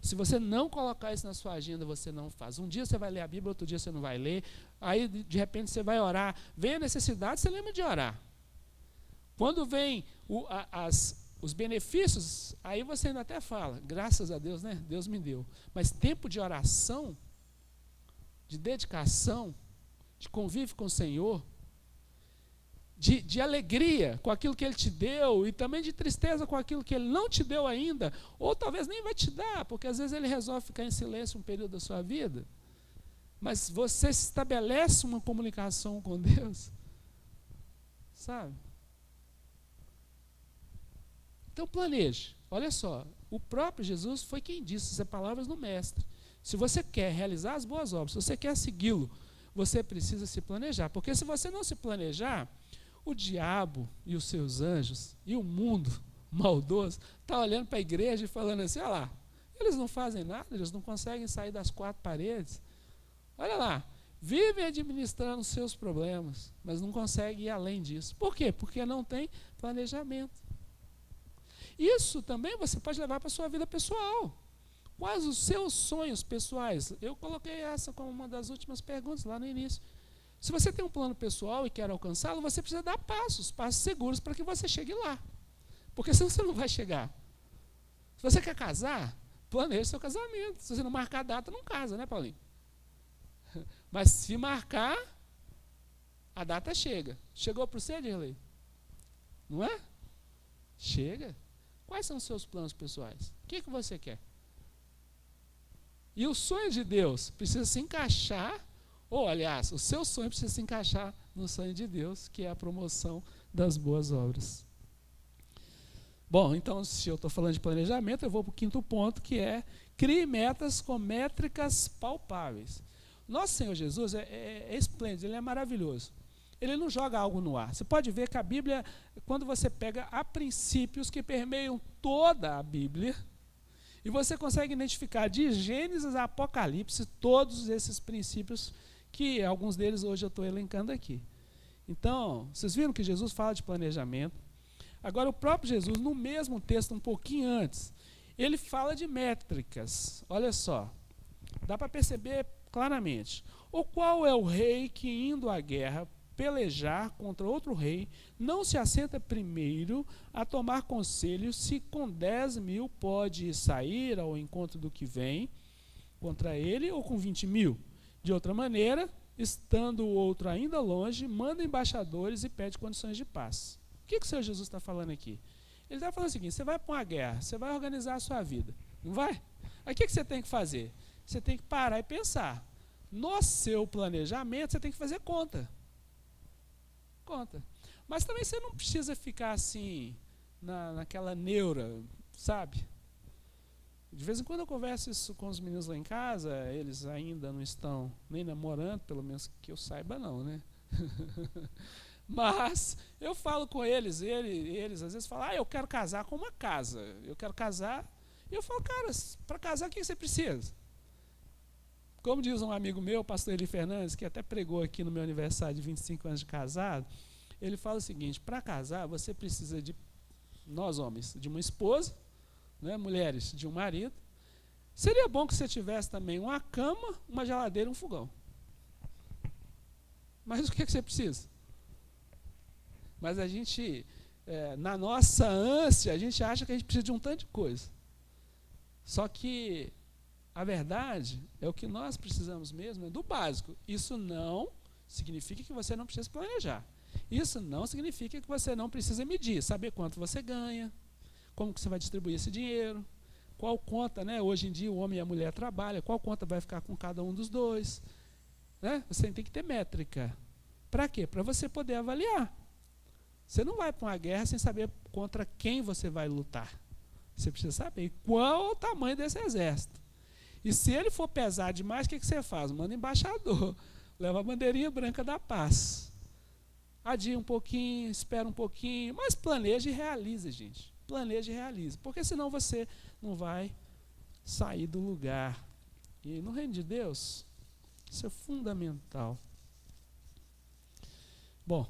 Se você não colocar isso na sua agenda, você não faz. Um dia você vai ler a Bíblia, outro dia você não vai ler. Aí, de repente, você vai orar. Vem a necessidade, você lembra de orar. Quando vem os benefícios, aí você ainda até fala, graças a Deus, né? Deus me deu. Mas tempo de oração, de dedicação, de convívio com o Senhor, de alegria com aquilo que Ele te deu e também de tristeza com aquilo que Ele não te deu ainda, ou talvez nem vai te dar, porque às vezes Ele resolve ficar em silêncio um período da sua vida. Mas você estabelece uma comunicação com Deus, sabe? Então planeje. Olha só, o próprio Jesus foi quem disse essas palavras do Mestre. Se você quer realizar as boas obras, se você quer segui-lo, você precisa se planejar. Porque se você não se planejar, o diabo e os seus anjos e o mundo maldoso está olhando para a igreja e falando assim, olha lá, eles não fazem nada, eles não conseguem sair das quatro paredes. Olha lá, vivem administrando os seus problemas, mas não conseguem ir além disso. Por quê? Porque não tem planejamento. Isso também você pode levar para a sua vida pessoal. Quais os seus sonhos pessoais? Eu coloquei essa como uma das últimas perguntas lá no início. Se você tem um plano pessoal e quer alcançá-lo, você precisa dar passos seguros para que você chegue lá. Porque senão você não vai chegar. Se você quer casar, planeje seu casamento. Se você não marcar a data, não casa, né, Paulinho? Mas se marcar, a data chega. Chegou para você, Dirley? Não é? Chega. Quais são os seus planos pessoais? O que você quer? E o sonho de Deus precisa se encaixar, ou aliás, o seu sonho precisa se encaixar no sonho de Deus, que é a promoção das boas obras. Bom, então, se eu estou falando de planejamento, eu vou para o quinto ponto, que é crie metas com métricas palpáveis. Nosso Senhor Jesus é esplêndido, Ele é maravilhoso. Ele não joga algo no ar. Você pode ver que a Bíblia, quando você pega, há princípios que permeiam toda a Bíblia, e você consegue identificar de Gênesis a Apocalipse todos esses princípios, que alguns deles hoje eu estou elencando aqui. Então, vocês viram que Jesus fala de planejamento. Agora, o próprio Jesus, no mesmo texto, um pouquinho antes, ele fala de métricas. Olha só, dá para perceber claramente. O qual é o rei que, indo à guerra, pelejar contra outro rei, não se assenta primeiro a tomar conselho se com 10.000 pode sair ao encontro do que vem contra ele ou com 20.000. De outra maneira, estando o outro ainda longe, manda embaixadores e pede condições de paz. O que o Senhor Jesus está falando aqui? Ele está falando o seguinte, você vai para uma guerra, você vai organizar a sua vida, não vai? Aí o que você tem que fazer? Você tem que parar e pensar. No seu planejamento, você tem que fazer conta. Mas também você não precisa ficar assim, naquela neura, sabe? De vez em quando eu converso isso com os meninos lá em casa, eles ainda não estão nem namorando, pelo menos que eu saiba não, né? Mas eu falo com eles, eles às vezes falam, eu quero casar com uma casa, eu quero casar, e eu falo, cara, para casar o que você precisa? Como diz um amigo meu, o pastor Eli Fernandes, que até pregou aqui no meu aniversário de 25 anos de casado, ele fala o seguinte, para casar você precisa de, nós homens, de uma esposa, né, mulheres, de um marido. Seria bom que você tivesse também uma cama, uma geladeira e um fogão. Mas o que você precisa? Mas a gente, na nossa ânsia, a gente acha que a gente precisa de um tanto de coisa. Só que a verdade é o que nós precisamos mesmo, é do básico. Isso não significa que você não precisa planejar. Isso não significa que você não precisa medir, saber quanto você ganha, como que você vai distribuir esse dinheiro, qual conta, né? Hoje em dia o homem e a mulher trabalham, qual conta vai ficar com cada um dos dois. Né? Você tem que ter métrica. Para quê? Para você poder avaliar. Você não vai para uma guerra sem saber contra quem você vai lutar. Você precisa saber qual é o tamanho desse exército. E se ele for pesar demais, o que você faz? Manda embaixador, leva a bandeirinha branca da paz. Adia um pouquinho, espera um pouquinho, mas planeja e realiza, gente. Planeja e realiza, porque senão você não vai sair do lugar. E no reino de Deus, isso é fundamental. Bom,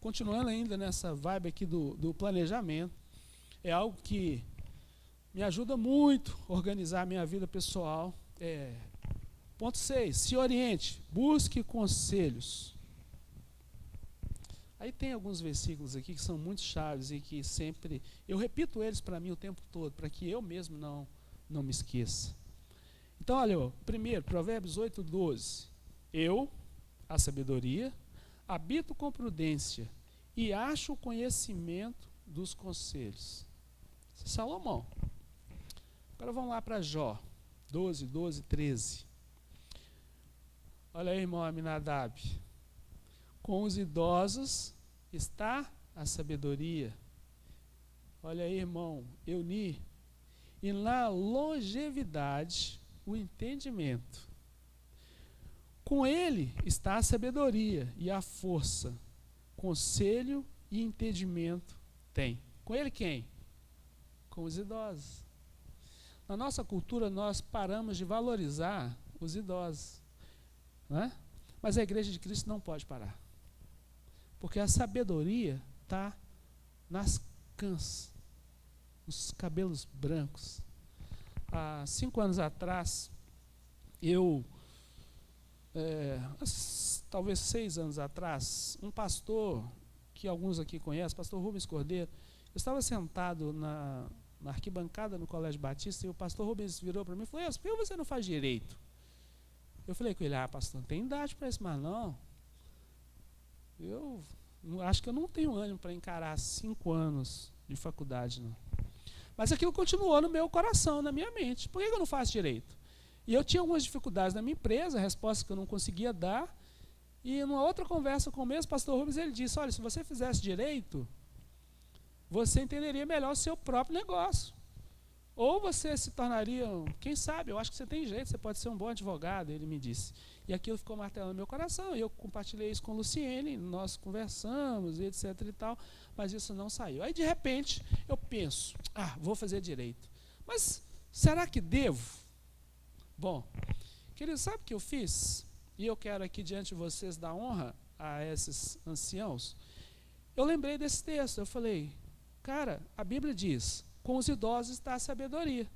continuando ainda nessa vibe aqui do planejamento, é algo que me ajuda muito a organizar a minha vida pessoal. Ponto 6, se oriente, busque conselhos. Aí tem alguns versículos aqui que são muito chaves e que sempre, eu repito eles para mim o tempo todo, para que eu mesmo não me esqueça. Então, olha, primeiro, Provérbios 8:12. Eu, a sabedoria, habito com prudência e acho o conhecimento dos conselhos. Isso é Salomão. Agora vamos lá para Jó, 12, 13. Olha aí, irmão Aminadab. Com os idosos está a sabedoria. Olha aí, irmão Euni. E na longevidade, o entendimento. Com ele está a sabedoria e a força. Conselho e entendimento tem. Com ele quem? Com os idosos. Na nossa cultura, nós paramos de valorizar os idosos. Né? Mas a Igreja de Cristo não pode parar. Porque a sabedoria está nas cãs, nos cabelos brancos. Há 5 anos atrás, talvez 6 anos atrás, um pastor, que alguns aqui conhecem, pastor Rubens Cordeiro, eu estava sentado na arquibancada no Colégio Batista e o pastor Rubens virou para mim e falou, por que você não faz direito? Eu falei com ele, pastor, não tem idade para isso mais não. Eu acho que eu não tenho ânimo para encarar 5 anos de faculdade, não. Mas aquilo continuou no meu coração, na minha mente. Por que eu não faço direito? E eu tinha algumas dificuldades na minha empresa, respostas que eu não conseguia dar. E numa outra conversa com o mesmo pastor Rubens, ele disse, olha, se você fizesse direito, você entenderia melhor o seu próprio negócio. Ou você se tornaria, quem sabe, eu acho que você tem jeito, você pode ser um bom advogado, ele me disse. E aquilo ficou martelando no meu coração, e eu compartilhei isso com o Luciene, nós conversamos, etc e tal, mas isso não saiu. Aí, de repente, eu penso, vou fazer direito. Mas, será que devo? Bom, querido, sabe o que eu fiz? E eu quero aqui, diante de vocês, dar honra a esses anciãos. Eu lembrei desse texto, eu falei, cara, a Bíblia diz, com os idosos está a sabedoria.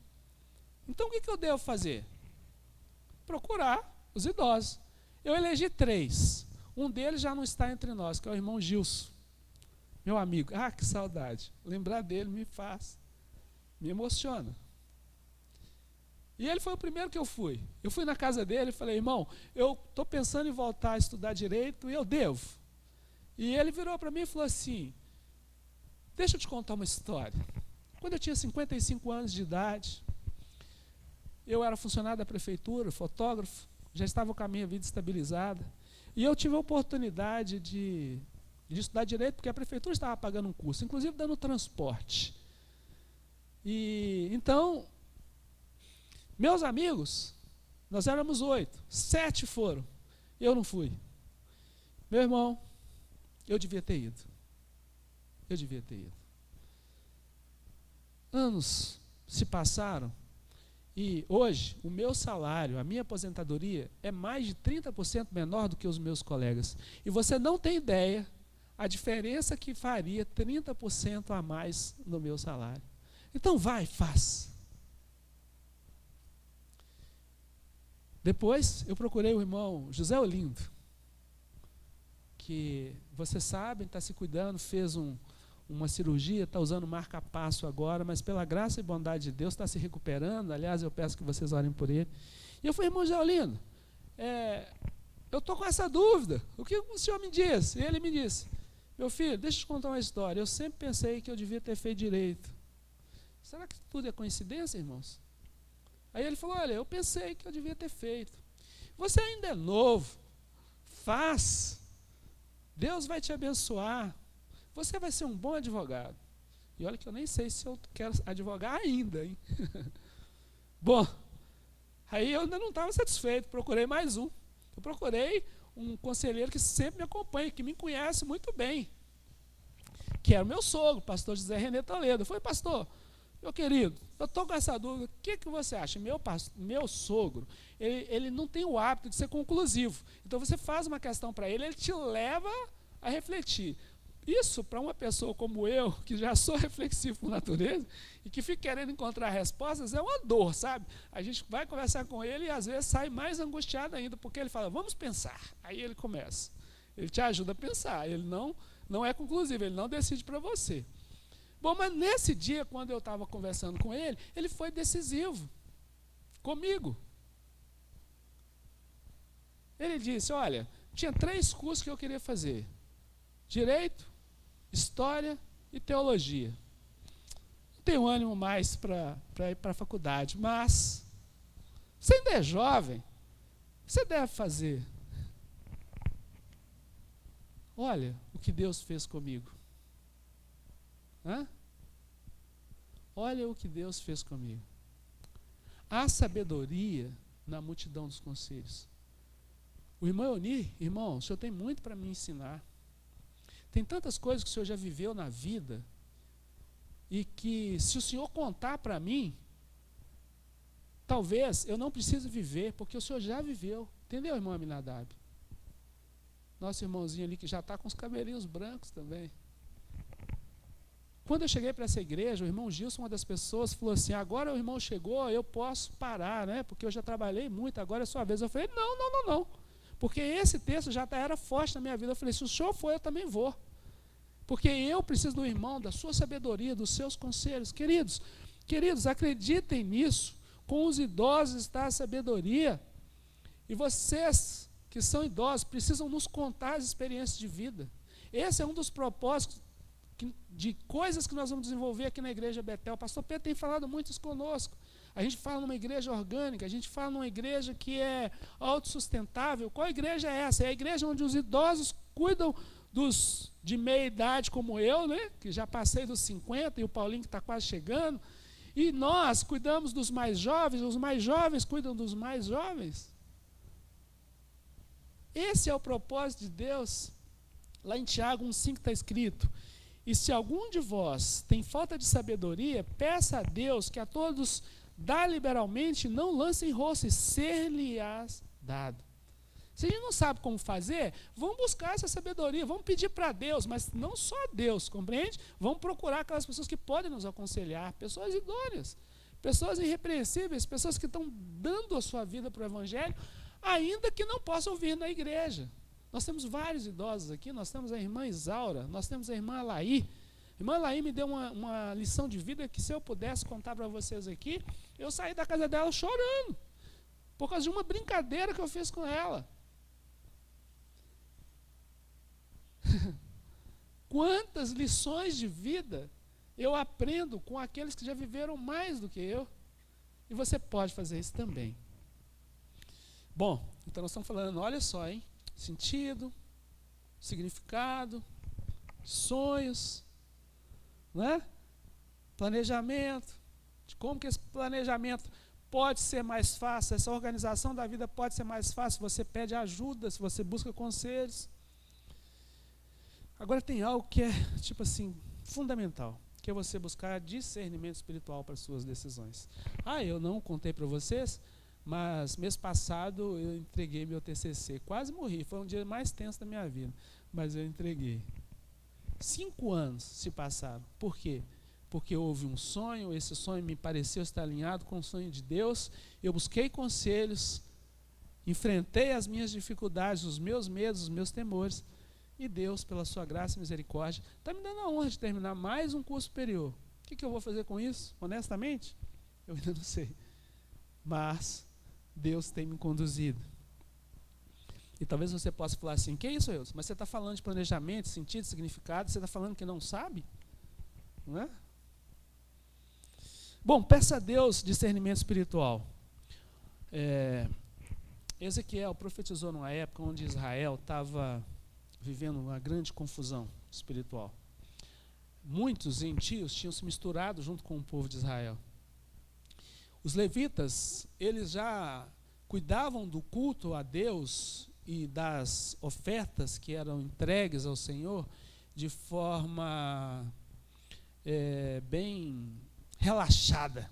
Então, o que eu devo fazer? Procurar os idosos. Eu elegi 3. Um deles já não está entre nós, que é o irmão Gilson. Meu amigo. Que saudade. Lembrar dele me emociona. E ele foi o primeiro que eu fui. Eu fui na casa dele e falei, irmão, eu estou pensando em voltar a estudar direito e eu devo. E ele virou para mim e falou assim, deixa eu te contar uma história. Quando eu tinha 55 anos de idade, eu era funcionário da prefeitura, fotógrafo, já estava com a minha vida estabilizada, e eu tive a oportunidade de estudar direito, porque a prefeitura estava pagando um curso, inclusive dando transporte. E então, meus amigos, nós éramos 8, 7 foram, eu não fui. Meu irmão, eu devia ter ido. Eu devia ter ido. Anos se passaram e hoje o meu salário, a minha aposentadoria é mais de 30% menor do que os meus colegas. E você não tem ideia a diferença que faria 30% a mais no meu salário. Então vai, faz. Depois eu procurei o irmão José Olindo, que vocês sabem, está se cuidando, fez uma cirurgia, está usando marca-passo agora, mas pela graça e bondade de Deus está se recuperando. Aliás, eu peço que vocês orem por ele. E eu falei, irmão José Olindo, eu estou com essa dúvida, o que o senhor me disse? E ele me disse, meu filho, deixa eu te contar uma história, eu sempre pensei que eu devia ter feito direito. Será que tudo é coincidência, irmãos? Aí ele falou, olha, eu pensei que eu devia ter feito. Você ainda é novo, faz, Deus vai te abençoar, você vai ser um bom advogado. E olha que eu nem sei se eu quero advogar ainda, hein? Bom, aí eu ainda não estava satisfeito, procurei mais um. Eu procurei um conselheiro que sempre me acompanha, que me conhece muito bem, que era o meu sogro, pastor José René Toledo. Eu falei, pastor, meu querido, eu estou com essa dúvida, o que você acha? Meu sogro, ele não tem o hábito de ser conclusivo. Então você faz uma questão para ele te leva a refletir. Isso, para uma pessoa como eu, que já sou reflexivo por natureza, e que fica querendo encontrar respostas, é uma dor, sabe? A gente vai conversar com ele e às vezes sai mais angustiado ainda, porque ele fala, vamos pensar. Aí ele começa. Ele te ajuda a pensar, ele não é conclusivo, ele não decide para você. Bom, mas nesse dia, quando eu estava conversando com ele, ele foi decisivo comigo. Ele disse, olha, tinha 3 cursos que eu queria fazer. Direito, História e Teologia. Não tenho ânimo mais para ir para a faculdade, mas você ainda é jovem, você deve fazer. Olha o que Deus fez comigo. Olha o que Deus fez comigo. Há sabedoria na multidão dos conselhos. O irmão Euni, irmão, o senhor tem muito para me ensinar. Tem tantas coisas que o senhor já viveu na vida e que se o senhor contar para mim, talvez eu não precise viver, porque o senhor já viveu. Entendeu, irmão Aminadab? Nosso irmãozinho ali que já está com os cabelinhos brancos também. Quando eu cheguei para essa igreja, o irmão Gilson, uma das pessoas, falou assim, agora o irmão chegou, eu posso parar, né? Porque eu já trabalhei muito, agora é sua vez. Eu falei, não. Porque esse texto já era forte na minha vida. Eu falei, se o senhor for, eu também vou. Porque eu preciso do irmão, da sua sabedoria, dos seus conselhos. Queridos, acreditem nisso. Com os idosos está a sabedoria. E vocês que são idosos precisam nos contar as experiências de vida. Esse é um dos propósitos de coisas que nós vamos desenvolver aqui na Igreja Betel. O pastor Pedro tem falado muito isso conosco. A gente fala numa igreja orgânica, a gente fala numa igreja que é autossustentável. Qual igreja é essa? É a igreja onde os idosos cuidam dos de meia idade como eu, né? Que já passei dos 50 e o Paulinho que está quase chegando. E nós cuidamos dos mais jovens, os mais jovens cuidam dos mais jovens. Esse é o propósito de Deus. Lá em Tiago 1,5 está escrito, e se algum de vós tem falta de sabedoria, peça a Deus que a todos dá liberalmente, não lance em rosto, e ser-lhe-ás dado. Se a gente não sabe como fazer, vamos buscar essa sabedoria, vamos pedir para Deus, mas não só a Deus, compreende? Vamos procurar aquelas pessoas que podem nos aconselhar, pessoas idôneas, pessoas irrepreensíveis, pessoas que estão dando a sua vida para o Evangelho, ainda que não possam vir na igreja. Nós temos vários idosos aqui, nós temos a irmã Isaura, nós temos a irmã Alaí. A irmã Alaí me deu uma lição de vida que se eu pudesse contar para vocês aqui, eu saí da casa dela chorando, por causa de uma brincadeira que eu fiz com ela. Quantas lições de vida eu aprendo com aqueles que já viveram mais do que eu, e você pode fazer isso também. Bom, então nós estamos falando, olha só, hein? Sentido, significado, sonhos, né? Planejamento, de como que esse planejamento pode ser mais fácil, essa organização da vida pode ser mais fácil, se você pede ajuda, se você busca conselhos. Agora tem algo que é, tipo assim, fundamental, que é você buscar discernimento espiritual para as suas decisões. Eu não contei para vocês, mas mês passado eu entreguei meu TCC, quase morri, foi um dia mais tenso da minha vida, mas eu entreguei. 5 anos se passaram. Por quê? Porque houve um sonho, esse sonho me pareceu estar alinhado com o sonho de Deus, eu busquei conselhos, enfrentei as minhas dificuldades, os meus medos, os meus temores, e Deus, pela sua graça e misericórdia, está me dando a honra de terminar mais um curso superior. O que eu vou fazer com isso? Honestamente, eu ainda não sei. Mas Deus tem me conduzido. E talvez você possa falar assim, que isso, Wilson? Mas você está falando de planejamento, sentido, significado, você está falando que não sabe? Não é? Bom, peça a Deus discernimento espiritual. Ezequiel profetizou numa época onde Israel estava vivendo uma grande confusão espiritual. Muitos gentios tinham se misturado junto com o povo de Israel. Os levitas, eles já cuidavam do culto a Deus e das ofertas que eram entregues ao Senhor de forma bem relaxada.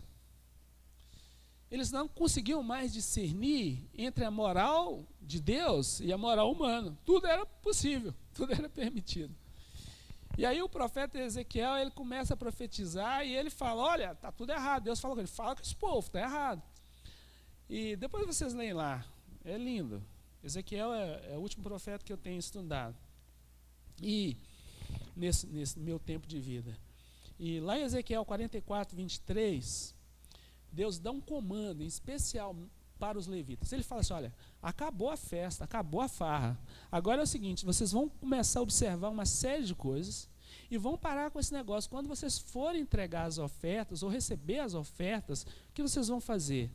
Eles não conseguiam mais discernir entre a moral de Deus e a moral humana. Tudo era possível, tudo era permitido. E aí o profeta Ezequiel, ele começa a profetizar e ele fala, olha, está tudo errado. Deus fala com ele, fala com esse povo, está errado. E depois vocês leem lá, é lindo. Ezequiel é o último profeta que eu tenho estudado. E nesse meu tempo de vida. E lá em Ezequiel 44, 23, Deus dá um comando em especial para os levitas. Ele fala assim, olha, acabou a festa, acabou a farra. Agora é o seguinte, vocês vão começar a observar uma série de coisas e vão parar com esse negócio. Quando vocês forem entregar as ofertas ou receber as ofertas, o que vocês vão fazer?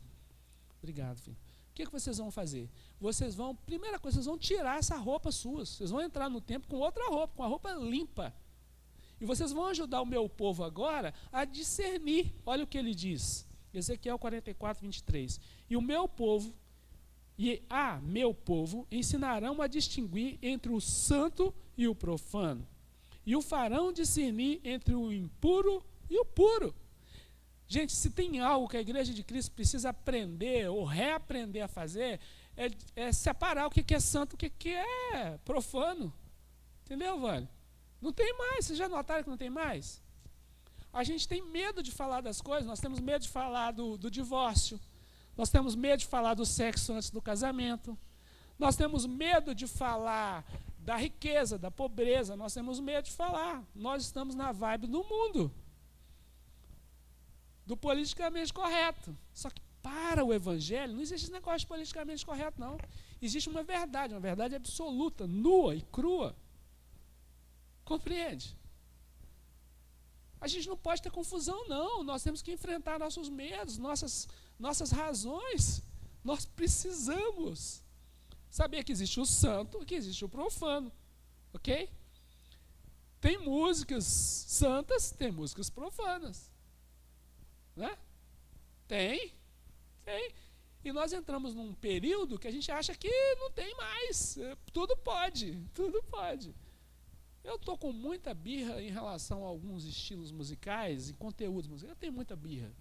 Obrigado, filho. O que vocês vão fazer? Vocês vão, primeira coisa, vocês vão tirar essa roupa sua. Vocês vão entrar no templo com outra roupa, com a roupa limpa. E vocês vão ajudar o meu povo agora a discernir. Olha o que ele diz. Ezequiel 44, 23. E o meu povo, meu povo, ensinarão a distinguir entre o santo e o profano. E o farão discernir entre o impuro e o puro. Gente, se tem algo que a Igreja de Cristo precisa aprender ou reaprender a fazer, é separar o que é santo e o que é profano. Entendeu, Vânia? Não tem mais, vocês já notaram que não tem mais? A gente tem medo de falar das coisas, nós temos medo de falar do divórcio, nós temos medo de falar do sexo antes do casamento, nós temos medo de falar da riqueza, da pobreza, nós temos medo de falar. Nós estamos na vibe do mundo, do politicamente correto. Só que para o Evangelho não existe esse negócio de politicamente correto, não. Existe uma verdade absoluta, nua e crua. Compreende? A gente não pode ter confusão, não. Nós temos que enfrentar nossos medos, nossas razões. Nós precisamos saber que existe o santo e que existe o profano. Ok? Tem músicas santas, tem músicas profanas. Né? Tem. E nós entramos num período que a gente acha que não tem mais. Tudo pode. Eu estou com muita birra em relação a alguns estilos musicais e conteúdos musicais. Eu tenho muita birra.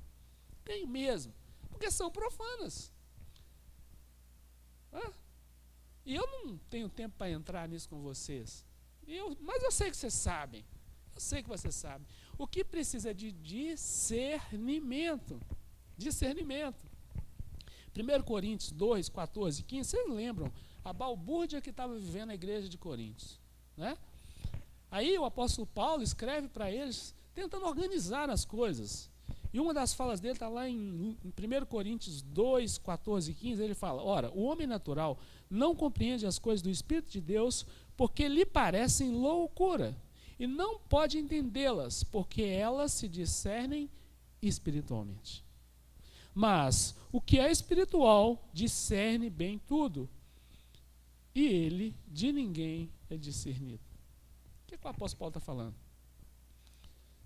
Tenho mesmo. Porque são profanas. E eu não tenho tempo para entrar nisso com vocês. Mas eu sei que vocês sabem. O que precisa é de discernimento. 1 Coríntios 2, 14, 15. Vocês lembram a balbúrdia que estava vivendo a igreja de Coríntios, né? Aí o apóstolo Paulo escreve para eles, tentando organizar as coisas. E uma das falas dele está lá em 1 Coríntios 2, 14 e 15, ele fala, ora, o homem natural não compreende as coisas do Espírito de Deus porque lhe parecem loucura, e não pode entendê-las, porque elas se discernem espiritualmente. Mas o que é espiritual discerne bem tudo, e ele de ninguém é discernido. O que o apóstolo Paulo está falando?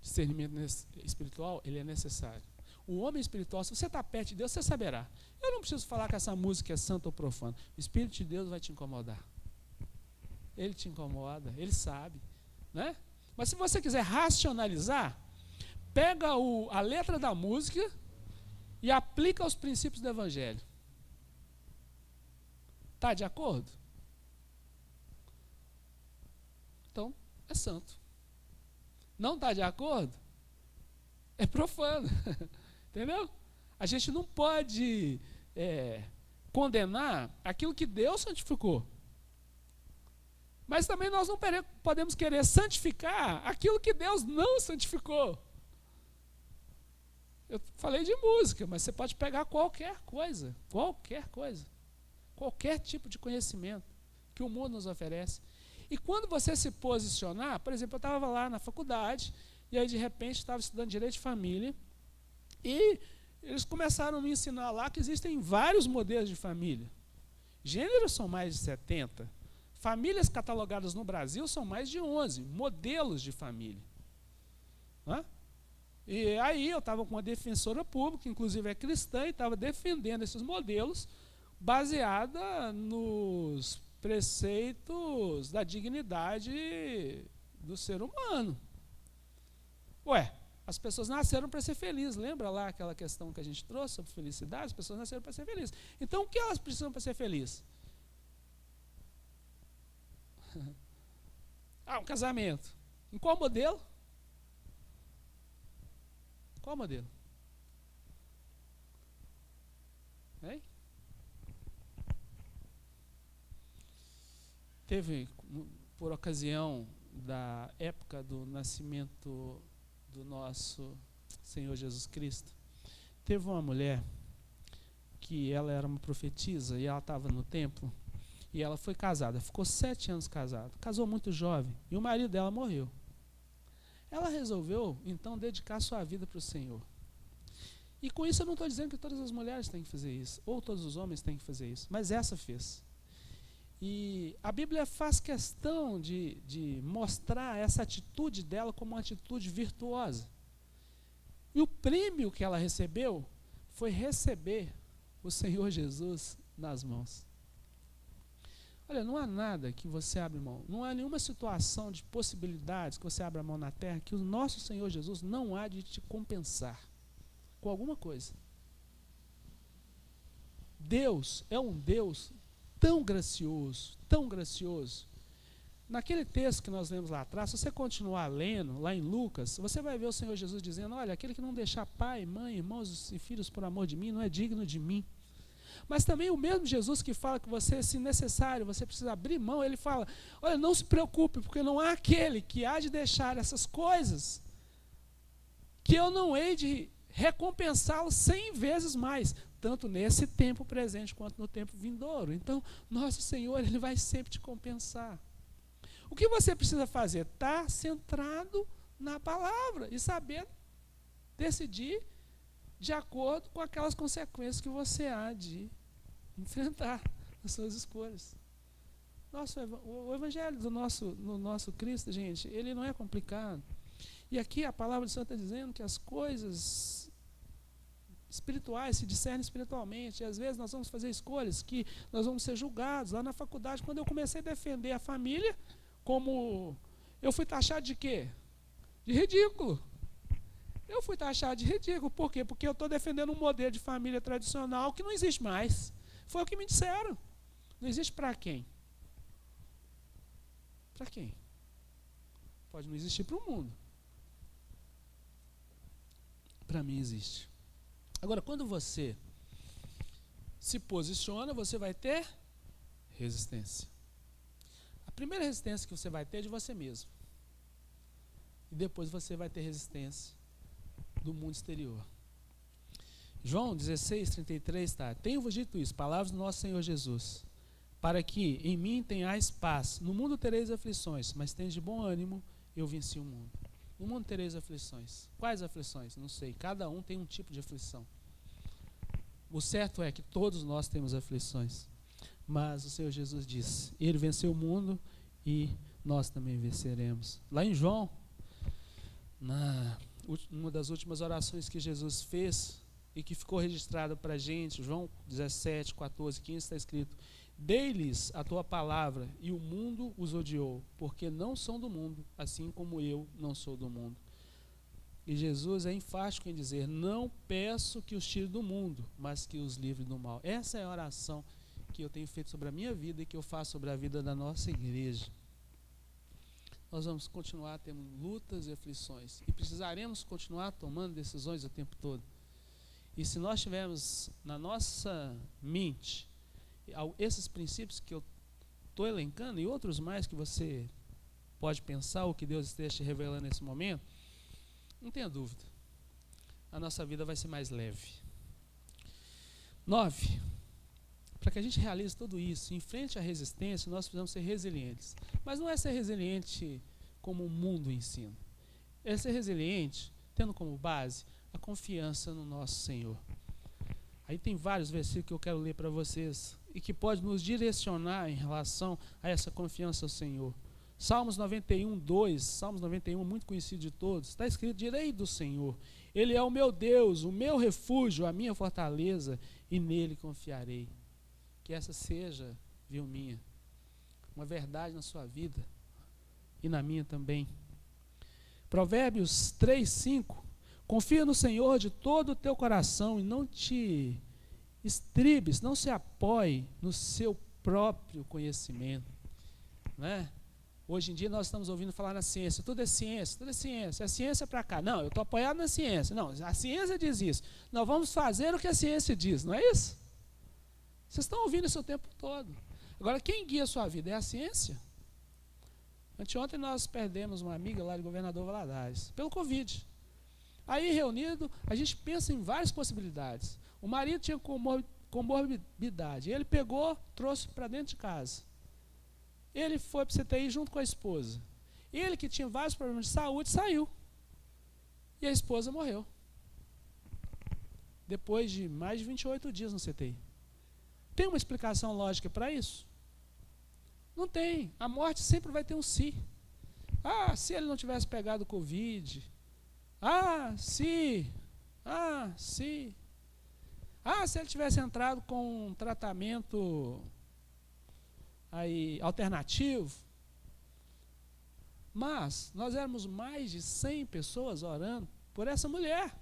Discernimento espiritual, ele é necessário. O homem espiritual, se você está perto de Deus, você saberá. Eu não preciso falar que essa música é santa ou profana. O Espírito de Deus vai te incomodar. Ele te incomoda, ele sabe, né? Mas se você quiser racionalizar, pega a letra da música e aplica os princípios do Evangelho. Está de acordo? Então, é santo. Não está de acordo? É profano. Entendeu? A gente não pode condenar aquilo que Deus santificou. Mas também nós não podemos querer santificar aquilo que Deus não santificou. Eu falei de música, mas você pode pegar qualquer coisa, qualquer tipo de conhecimento que o mundo nos oferece. E quando você se posicionar, por exemplo, eu estava lá na faculdade, e aí de repente estava estudando Direito de Família, e eles começaram a me ensinar lá que existem vários modelos de família. Gêneros são mais de 70. Famílias catalogadas no Brasil são mais de 11 modelos de família. Né? E aí eu estava com uma defensora pública, inclusive é cristã, e estava defendendo esses modelos baseada nos preceitos da dignidade do ser humano. Ué, as pessoas nasceram para ser felizes. Lembra lá aquela questão que a gente trouxe sobre felicidade? As pessoas nasceram para ser felizes. Então, o que elas precisam para ser felizes? Um casamento. Em qual modelo? Qual modelo? Hein? Teve, por ocasião da época do nascimento do nosso Senhor Jesus Cristo, teve uma mulher que ela era uma profetisa e ela estava no templo e ela foi casada, ficou 7 anos casada, casou muito jovem e o marido dela morreu. Ela resolveu então dedicar sua vida para o Senhor. E com isso eu não estou dizendo que todas as mulheres têm que fazer isso, ou todos os homens têm que fazer isso, mas essa fez. E a Bíblia faz questão de mostrar essa atitude dela como uma atitude virtuosa. E o prêmio que ela recebeu foi receber o Senhor Jesus nas mãos. Olha, não há nada que você abre mão, não há nenhuma situação de possibilidades que você abra mão na terra que o nosso Senhor Jesus não há de te compensar com alguma coisa. Deus é um Deus tão gracioso, tão gracioso. Naquele texto que nós lemos lá atrás, se você continuar lendo, lá em Lucas, você vai ver o Senhor Jesus dizendo, olha, aquele que não deixar pai, mãe, irmãos e filhos por amor de mim, não é digno de mim. Mas também o mesmo Jesus que fala que você, se necessário, você precisa abrir mão, ele fala, olha, não se preocupe, porque não há aquele que há de deixar essas coisas, que eu não hei de recompensá-lo 100 vezes mais, tanto nesse tempo presente quanto no tempo vindouro. Então, nosso Senhor, Ele vai sempre te compensar. O que você precisa fazer? Estar centrado na palavra e saber decidir de acordo com aquelas consequências que você há de enfrentar nas suas escolhas. O Evangelho do nosso Cristo, gente, ele não é complicado. E aqui a palavra do Senhor está dizendo que as coisas espirituais se discernem espiritualmente. E às vezes nós vamos fazer escolhas que nós vamos ser julgados. Lá na faculdade, quando eu comecei a defender a família, como eu fui taxado de quê? De ridículo. Eu fui taxado de ridículo. Por quê? Porque eu estou defendendo um modelo de família tradicional que não existe mais. Foi o que me disseram. Não existe para quem? Para quem? Pode não existir para o mundo. Para mim existe. Agora, quando você se posiciona, você vai ter resistência. A primeira resistência que você vai ter é de você mesmo. E depois você vai ter resistência do mundo exterior. João 16:33 está: tenho-vos dito isso, palavras do nosso Senhor Jesus, para que em mim tenhais paz. No mundo tereis aflições, mas tendes de bom ânimo, eu venci o mundo. No mundo tereis aflições. Quais aflições? Não sei. Cada um tem um tipo de aflição. O certo é que todos nós temos aflições. Mas o Senhor Jesus disse, Ele venceu o mundo e nós também venceremos. Lá em João, uma das últimas orações que Jesus fez e que ficou registrada para a gente, João 17, 14, 15, está escrito: dei-lhes a tua palavra e o mundo os odiou, porque não são do mundo, assim como eu não sou do mundo. E Jesus é enfático em dizer: não peço que os tire do mundo, mas que os livre do mal. Essa é a oração que eu tenho feito sobre a minha vida e que eu faço sobre a vida da nossa igreja. Nós vamos continuar tendo lutas e aflições e precisaremos continuar tomando decisões o tempo todo. E se nós tivermos na nossa mente esses princípios que eu estou elencando e outros mais que você pode pensar ou que Deus esteja te revelando nesse momento, não tenha dúvida, a nossa vida vai ser mais leve. 9. Para que a gente realize tudo isso, em frente à resistência, nós precisamos ser resilientes. Mas não é ser resiliente como o mundo ensina. É ser resiliente, tendo como base a confiança no nosso Senhor. Aí tem vários versículos que eu quero ler para vocês e que pode nos direcionar em relação a essa confiança ao Senhor. Salmos 91, 2, Salmos 91, muito conhecido de todos, está escrito: direi do Senhor, Ele é o meu Deus, o meu refúgio, a minha fortaleza, e nele confiarei. Que essa seja, minha, uma verdade na sua vida e na minha também. Provérbios 3, 5, confia no Senhor de todo o teu coração e não te estribes, não se apoie no seu próprio conhecimento, né? Hoje em dia nós estamos ouvindo falar na ciência, tudo é ciência, é ciência para cá. Não, eu estou apoiado na ciência. Não, a ciência diz isso. Nós vamos fazer o que a ciência diz, não é isso? Vocês estão ouvindo isso o tempo todo. Agora, quem guia a sua vida é a ciência? Anteontem nós perdemos uma amiga lá de Governador Valadares, pelo Covid. Aí, reunido, a gente pensa em várias possibilidades. O marido tinha comorbidade, ele pegou, trouxe para dentro de casa. Ele foi para o CTI junto com a esposa. Ele, que tinha vários problemas de saúde, saiu. E a esposa morreu. Depois de mais de 28 dias no CTI. Tem uma explicação lógica para isso? Não tem. A morte sempre vai ter um se. Ah, se ele não tivesse pegado Covid. Se ele tivesse entrado com um tratamento aí alternativo. Mas nós éramos mais de 100 pessoas orando por essa mulher,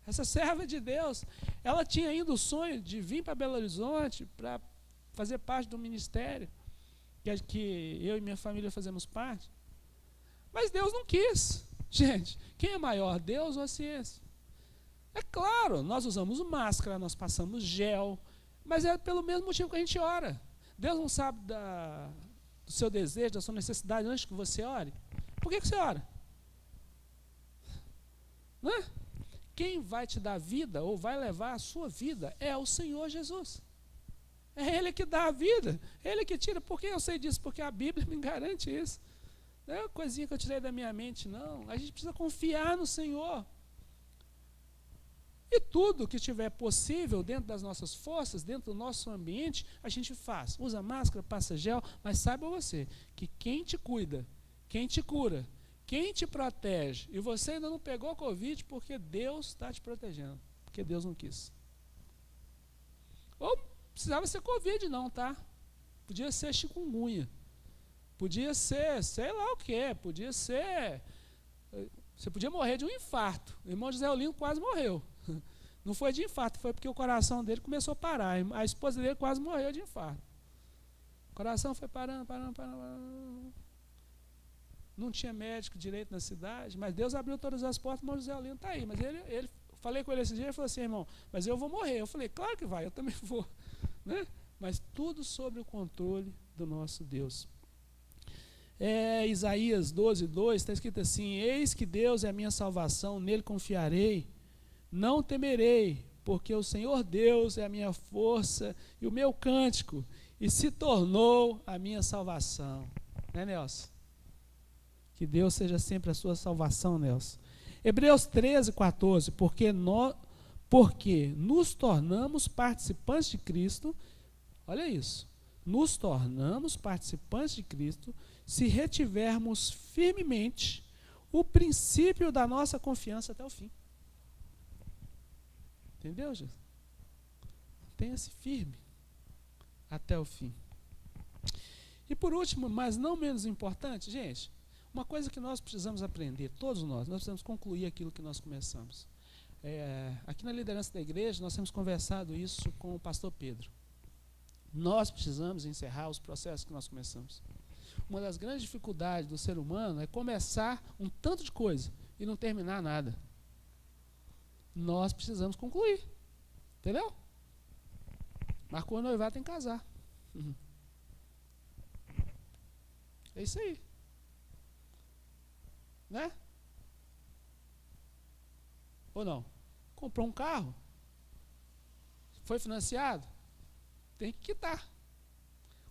essa serva de Deus. Ela tinha ainda o sonho de vir para Belo Horizonte para fazer parte do ministério que eu e minha família fazemos parte. Mas Deus não quis. Gente, quem é maior, Deus ou a ciência? É claro, nós usamos máscara, nós passamos gel, mas é pelo mesmo motivo que a gente ora. Deus não sabe do seu desejo, da sua necessidade antes que você ore? Por que você ora? Não é? Quem vai te dar vida ou vai levar a sua vida é o Senhor Jesus. É Ele que dá a vida, é Ele que tira. Por que eu sei disso? Porque a Bíblia me garante isso. Não é uma coisinha que eu tirei da minha mente, não. A gente precisa confiar no Senhor. E tudo que tiver possível dentro das nossas forças, dentro do nosso ambiente, a gente faz. Usa máscara, passa gel, mas saiba você que quem te cuida, quem te cura, quem te protege, e você ainda não pegou Covid porque Deus está te protegendo, porque Deus não quis. Ou precisava ser Covid não, tá? Podia ser chikungunya, podia ser sei lá o que, podia ser... Você podia morrer de um infarto. O irmão José Olino quase morreu. Não foi de infarto, foi porque o coração dele começou a parar. A esposa dele quase morreu de infarto. O coração foi parando. Não tinha médico direito na cidade, mas Deus abriu todas as portas, o irmão José Olino está aí. Mas ele falei com ele esse dia, ele falou assim: irmão, mas eu vou morrer. Eu falei: claro que vai, eu também vou. Né? Mas tudo sob o controle do nosso Deus. Isaías 12:2 está escrito assim: eis que Deus é a minha salvação, nele confiarei, não temerei, porque o Senhor Deus é a minha força e o meu cântico, e se tornou a minha salvação. Né, Nelson? Que Deus seja sempre a sua salvação, Nelson. Hebreus 13:14, porque nos tornamos participantes de Cristo. Olha isso, nos tornamos participantes de Cristo se retivermos firmemente o princípio da nossa confiança até o fim. Entendeu, Jesus? Mantenha-se firme até o fim. E por último, mas não menos importante, gente, uma coisa que nós precisamos aprender, todos nós precisamos concluir aquilo que nós começamos. Aqui na liderança da igreja, nós temos conversado isso com o pastor Pedro. Nós precisamos encerrar os processos que nós começamos. Uma das grandes dificuldades do ser humano é começar um tanto de coisa e não terminar nada. Nós precisamos concluir. Entendeu? Marcou o noivado, tem que casar. É isso aí. Né? Ou não? Comprou um carro? Foi financiado? Tem que quitar.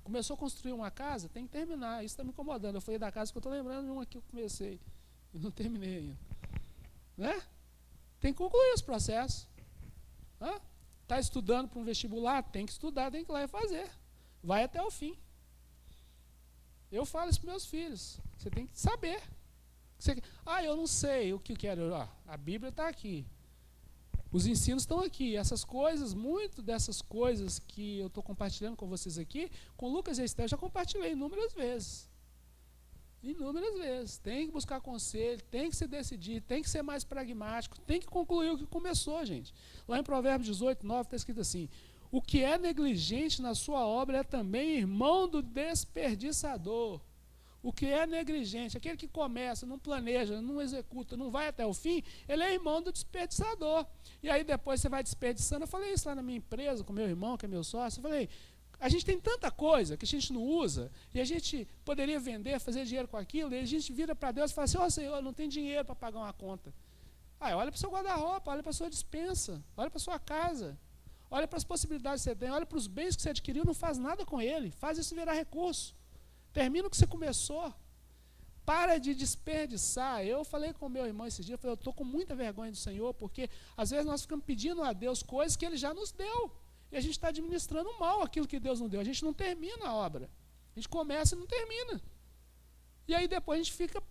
Começou a construir uma casa? Tem que terminar. Isso está me incomodando. Eu falei da casa que eu estou lembrando de uma que eu comecei e não terminei ainda. Né? Tem que concluir os processos. Está estudando para um vestibular? Tem que estudar, tem que ir lá e fazer. Vai até o fim. Eu falo isso para meus filhos. Você tem que saber. Eu não sei o que eu quero. A Bíblia está aqui. Os ensinos estão aqui. Essas coisas, muito dessas coisas que eu estou compartilhando com vocês aqui, com Lucas e Esther, eu já compartilhei inúmeras vezes. Inúmeras vezes. Tem que buscar conselho, tem que se decidir, tem que ser mais pragmático, tem que concluir o que começou, gente. Lá em Provérbios 18, 9, está escrito assim: o que é negligente na sua obra é também irmão do desperdiçador. O que é negligente, aquele que começa, não planeja, não executa, não vai até o fim, ele é irmão do desperdiçador. E aí depois você vai desperdiçando. Eu falei isso lá na minha empresa, com meu irmão, que é meu sócio. Eu falei, a gente tem tanta coisa que a gente não usa, e a gente poderia vender, fazer dinheiro com aquilo, e a gente vira para Deus e fala assim: Senhor, não tem dinheiro para pagar uma conta. Olha para o seu guarda-roupa, olha para a sua despensa, olha para a sua casa, olha para as possibilidades que você tem, olha para os bens que você adquiriu, não faz nada com ele, faz isso virar recurso. Termina o que você começou. Para de desperdiçar. Eu falei com o meu irmão esse dia, eu estou com muita vergonha do Senhor, porque às vezes nós ficamos pedindo a Deus coisas que Ele já nos deu. E a gente está administrando mal aquilo que Deus não deu. A gente não termina a obra. A gente começa e não termina. E aí depois a gente fica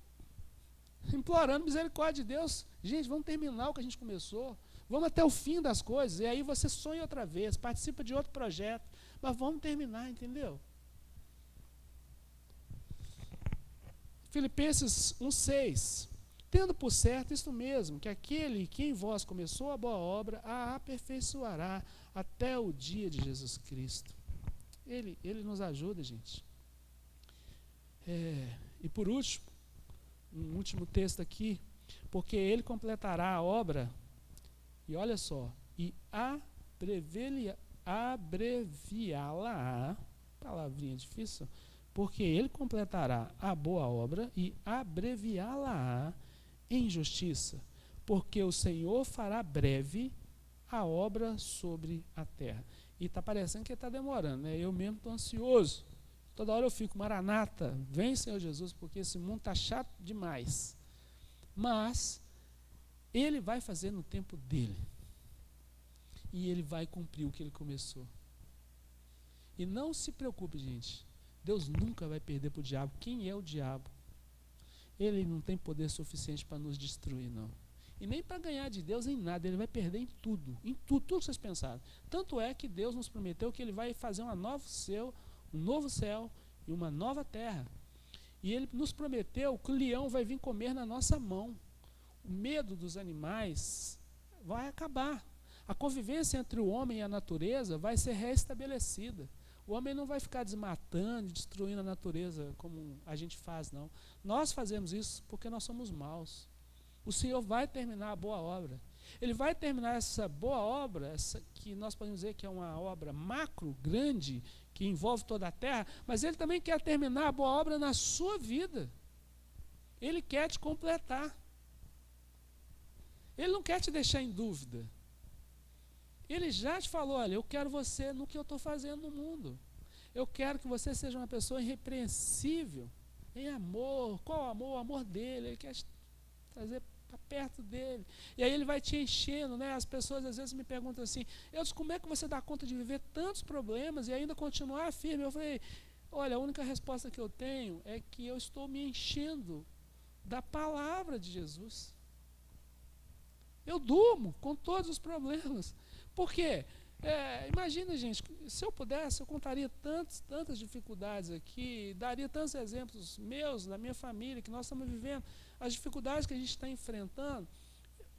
implorando misericórdia de Deus. Gente, vamos terminar o que a gente começou. Vamos até o fim das coisas. E aí você sonha outra vez, participa de outro projeto. Mas vamos terminar, entendeu? Filipenses 1,6. Tendo por certo isto mesmo, que aquele que em vós começou a boa obra, a aperfeiçoará até o dia de Jesus Cristo. Ele nos ajuda, gente. E por último, um último texto aqui, porque ele completará a obra, e olha só, e abreviá-la, palavrinha difícil, porque ele completará a boa obra e abreviá-la em justiça, porque o Senhor fará breve a obra sobre a terra. E está parecendo que está demorando, né? Eu mesmo estou ansioso. Toda hora eu fico, Maranata, vem Senhor Jesus, porque esse mundo está chato demais. Mas Ele vai fazer no tempo dele. E Ele vai cumprir o que Ele começou. E não se preocupe, gente. Deus nunca vai perder para o diabo. Quem é o diabo? Ele não tem poder suficiente para nos destruir, não. E nem para ganhar de Deus em nada. Ele vai perder em tudo. Em tudo, tudo que vocês pensaram. Tanto é que Deus nos prometeu que Ele vai fazer um novo céu e uma nova terra. E Ele nos prometeu que o leão vai vir comer na nossa mão. O medo dos animais vai acabar. A convivência entre o homem e a natureza vai ser restabelecida. O homem não vai ficar desmatando, destruindo a natureza como a gente faz, não. Nós fazemos isso porque nós somos maus. O Senhor vai terminar a boa obra. Ele vai terminar essa boa obra, essa que nós podemos dizer que é uma obra macro, grande, que envolve toda a terra, mas Ele também quer terminar a boa obra na sua vida. Ele quer te completar. Ele não quer te deixar em dúvida. Ele já te falou, olha, eu quero você no que eu estou fazendo no mundo. Eu quero que você seja uma pessoa irrepreensível, em amor. Qual amor? O amor dele. Ele quer te trazer para perto dele. E aí ele vai te enchendo, né? As pessoas às vezes me perguntam assim, como é que você dá conta de viver tantos problemas e ainda continuar firme? Eu falei, olha, a única resposta que eu tenho é que eu estou me enchendo da palavra de Jesus. Eu durmo com todos os problemas. Por quê? Imagina, gente, se eu pudesse, eu contaria tantas dificuldades aqui, daria tantos exemplos meus, da minha família, que nós estamos vivendo, as dificuldades que a gente está enfrentando,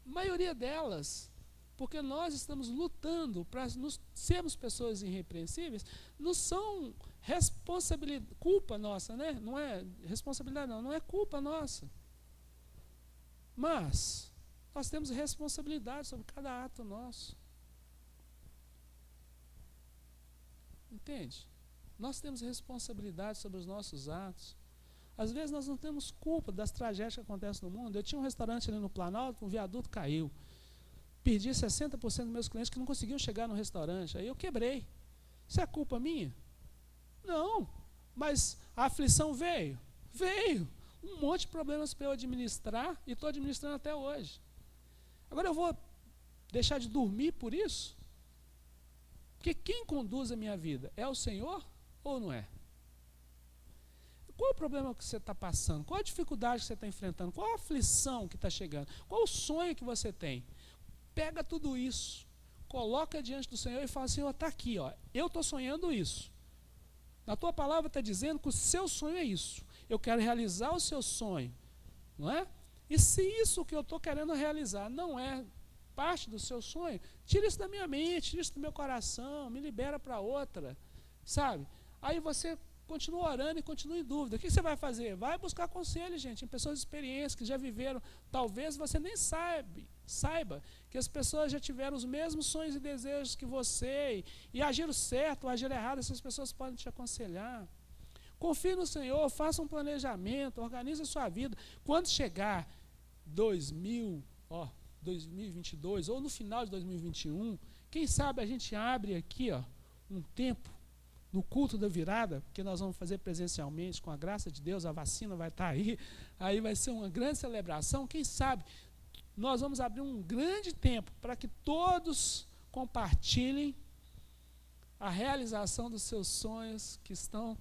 a maioria delas, porque nós estamos lutando para sermos pessoas irrepreensíveis, não são responsabilidade, culpa nossa, né? Não é responsabilidade, não é culpa nossa. Mas nós temos responsabilidade sobre cada ato nosso. Entende? Nós temos responsabilidade sobre os nossos atos. Às vezes nós não temos culpa das tragédias que acontecem no mundo. Eu tinha um restaurante ali no Planalto, um viaduto caiu. Perdi 60% dos meus clientes que não conseguiam chegar no restaurante. Aí eu quebrei. Isso é culpa minha? Não. Mas a aflição veio? Veio. Um monte de problemas para eu administrar e estou administrando até hoje. Agora eu vou deixar de dormir por isso? Porque quem conduz a minha vida é o Senhor ou não é? Qual é o problema que você está passando? Qual a dificuldade que você está enfrentando? Qual a aflição que está chegando? Qual o sonho que você tem? Pega tudo isso, coloca diante do Senhor e fala, Senhor, está aqui, ó, eu estou sonhando isso. Na tua palavra está dizendo que o seu sonho é isso. Eu quero realizar o seu sonho, não é? E se isso que eu estou querendo realizar não é parte do seu sonho, tira isso da minha mente, tira isso do meu coração, me libera para outra, sabe? Aí você continua orando e continua em dúvida. O que você vai fazer? Vai buscar conselho, gente, em pessoas experientes que já viveram. Talvez você nem saiba que as pessoas já tiveram os mesmos sonhos e desejos que você e agiram certo ou agiram errado, essas pessoas podem te aconselhar. Confie no Senhor, faça um planejamento, organize a sua vida. Quando chegar 2022 ou no final de 2021, quem sabe a gente abre aqui, ó, um tempo no culto da virada, que nós vamos fazer presencialmente, com a graça de Deus, a vacina vai estar aí vai ser uma grande celebração. Quem sabe nós vamos abrir um grande tempo para que todos compartilhem a realização dos seus sonhos, que estão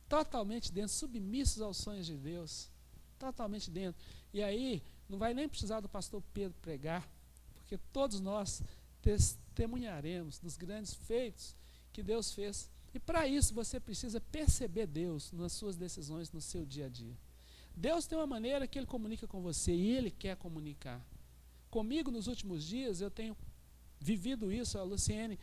totalmente dentro, submissos aos sonhos de Deus, totalmente dentro. E aí não vai nem precisar do pastor Pedro pregar, porque todos nós testemunharemos dos grandes feitos que Deus fez. E para isso você precisa perceber Deus nas suas decisões, no seu dia a dia. Deus tem uma maneira que Ele comunica com você e Ele quer comunicar. Comigo nos últimos dias eu tenho vivido isso, a Luciene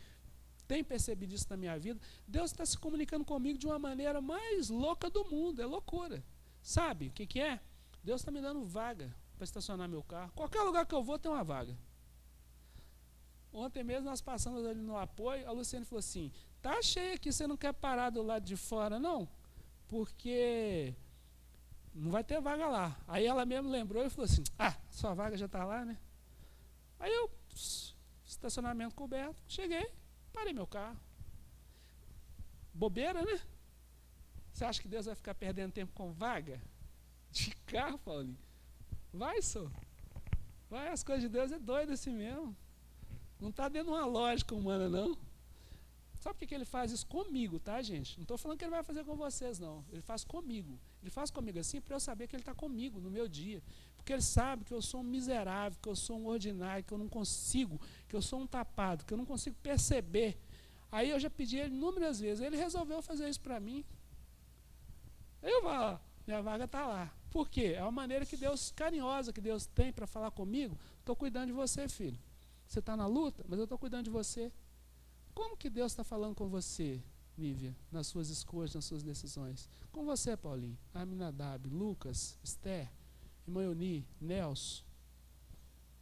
tem percebido isso na minha vida. Deus está se comunicando comigo de uma maneira mais louca do mundo, é loucura. Sabe o que é? Deus está me dando vaga para estacionar meu carro. Qualquer lugar que eu vou tem uma vaga. Ontem mesmo nós passamos ali no apoio, a Luciene falou assim, tá cheio aqui, você não quer parar do lado de fora não? Porque não vai ter vaga lá. Aí ela mesmo lembrou e falou assim, sua vaga já está lá, né? Aí eu, estacionamento coberto, cheguei, parei meu carro. Bobeira, né? Você acha que Deus vai ficar perdendo tempo com vaga de carro, Paulinho? Vai, senhor. Vai, as coisas de Deus é doido assim mesmo. Não está dentro de uma lógica humana, não. Sabe por que Ele faz isso comigo, tá, gente? Não estou falando que Ele vai fazer com vocês, não. Ele faz comigo. Ele faz comigo assim para eu saber que Ele está comigo no meu dia. Porque Ele sabe que eu sou um miserável, que eu sou um ordinário, que eu não consigo, que eu sou um tapado, que eu não consigo perceber. Aí eu já pedi Ele inúmeras vezes. Ele resolveu fazer isso para mim. Aí eu vou, minha vaga está lá. Por quê? É uma maneira que Deus, carinhosa que Deus tem para falar comigo. Estou cuidando de você, filho. Você está na luta, mas eu estou cuidando de você. Como que Deus está falando com você, Nívia, nas suas escolhas, nas suas decisões? Com você, Paulinho, Aminadab, Lucas, Esther, irmã Euni, Nelson,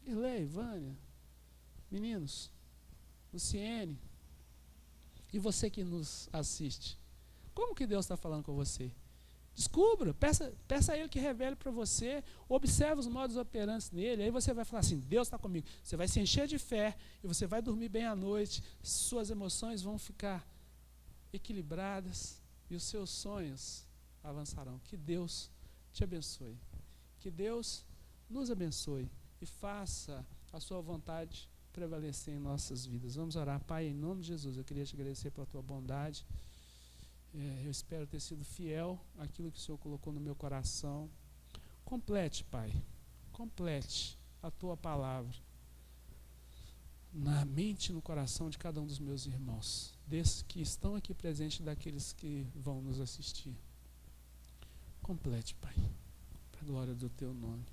Irlei, Vânia, meninos, Luciene, e você que nos assiste. Como que Deus está falando com você? Descubra, peça a Ele que revele para você, observe os modos operantes nele, aí você vai falar assim, Deus está comigo. Você vai se encher de fé e você vai dormir bem à noite, suas emoções vão ficar equilibradas e os seus sonhos avançarão. Que Deus te abençoe. Que Deus nos abençoe e faça a sua vontade prevalecer em nossas vidas. Vamos orar. Pai, em nome de Jesus, eu queria te agradecer pela tua bondade. Eu espero ter sido fiel àquilo que o Senhor colocou no meu coração. complete, Pai, complete a tua palavra na mente e no coração de cada um dos meus irmãos, desses que estão aqui presentes e daqueles que vão nos assistir. Complete, Pai, para a glória do teu nome.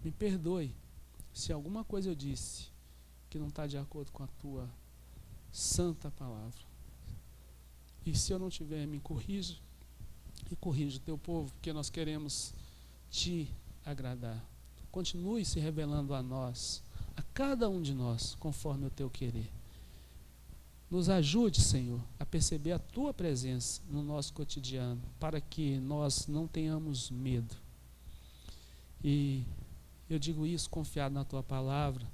Me perdoe se alguma coisa eu disse que não está de acordo com a tua santa palavra. E se eu não tiver, me corrija e corrija o teu povo, porque nós queremos te agradar. Continue se revelando a nós, a cada um de nós, conforme o teu querer. Nos ajude, Senhor, a perceber a tua presença no nosso cotidiano, para que nós não tenhamos medo. E eu digo isso confiado na tua palavra,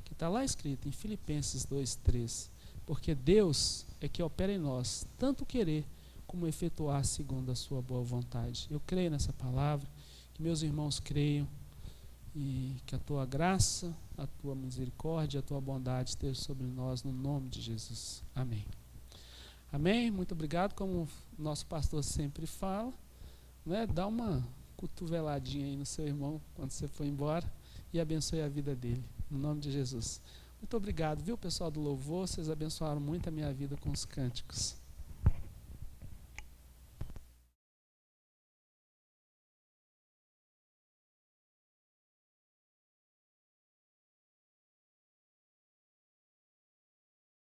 que está lá escrito em Filipenses 2:3, porque Deus é que opera em nós, tanto querer como efetuar segundo a sua boa vontade. Eu creio nessa palavra, que meus irmãos creiam, e que a tua graça, a tua misericórdia, a tua bondade esteja sobre nós, no nome de Jesus. Amém. Amém? Muito obrigado. Como o nosso pastor sempre fala, né, dá uma cotoveladinha aí no seu irmão quando você for embora e abençoe a vida dele, no nome de Jesus. Muito obrigado, viu, pessoal do louvor? Vocês abençoaram muito a minha vida com os cânticos.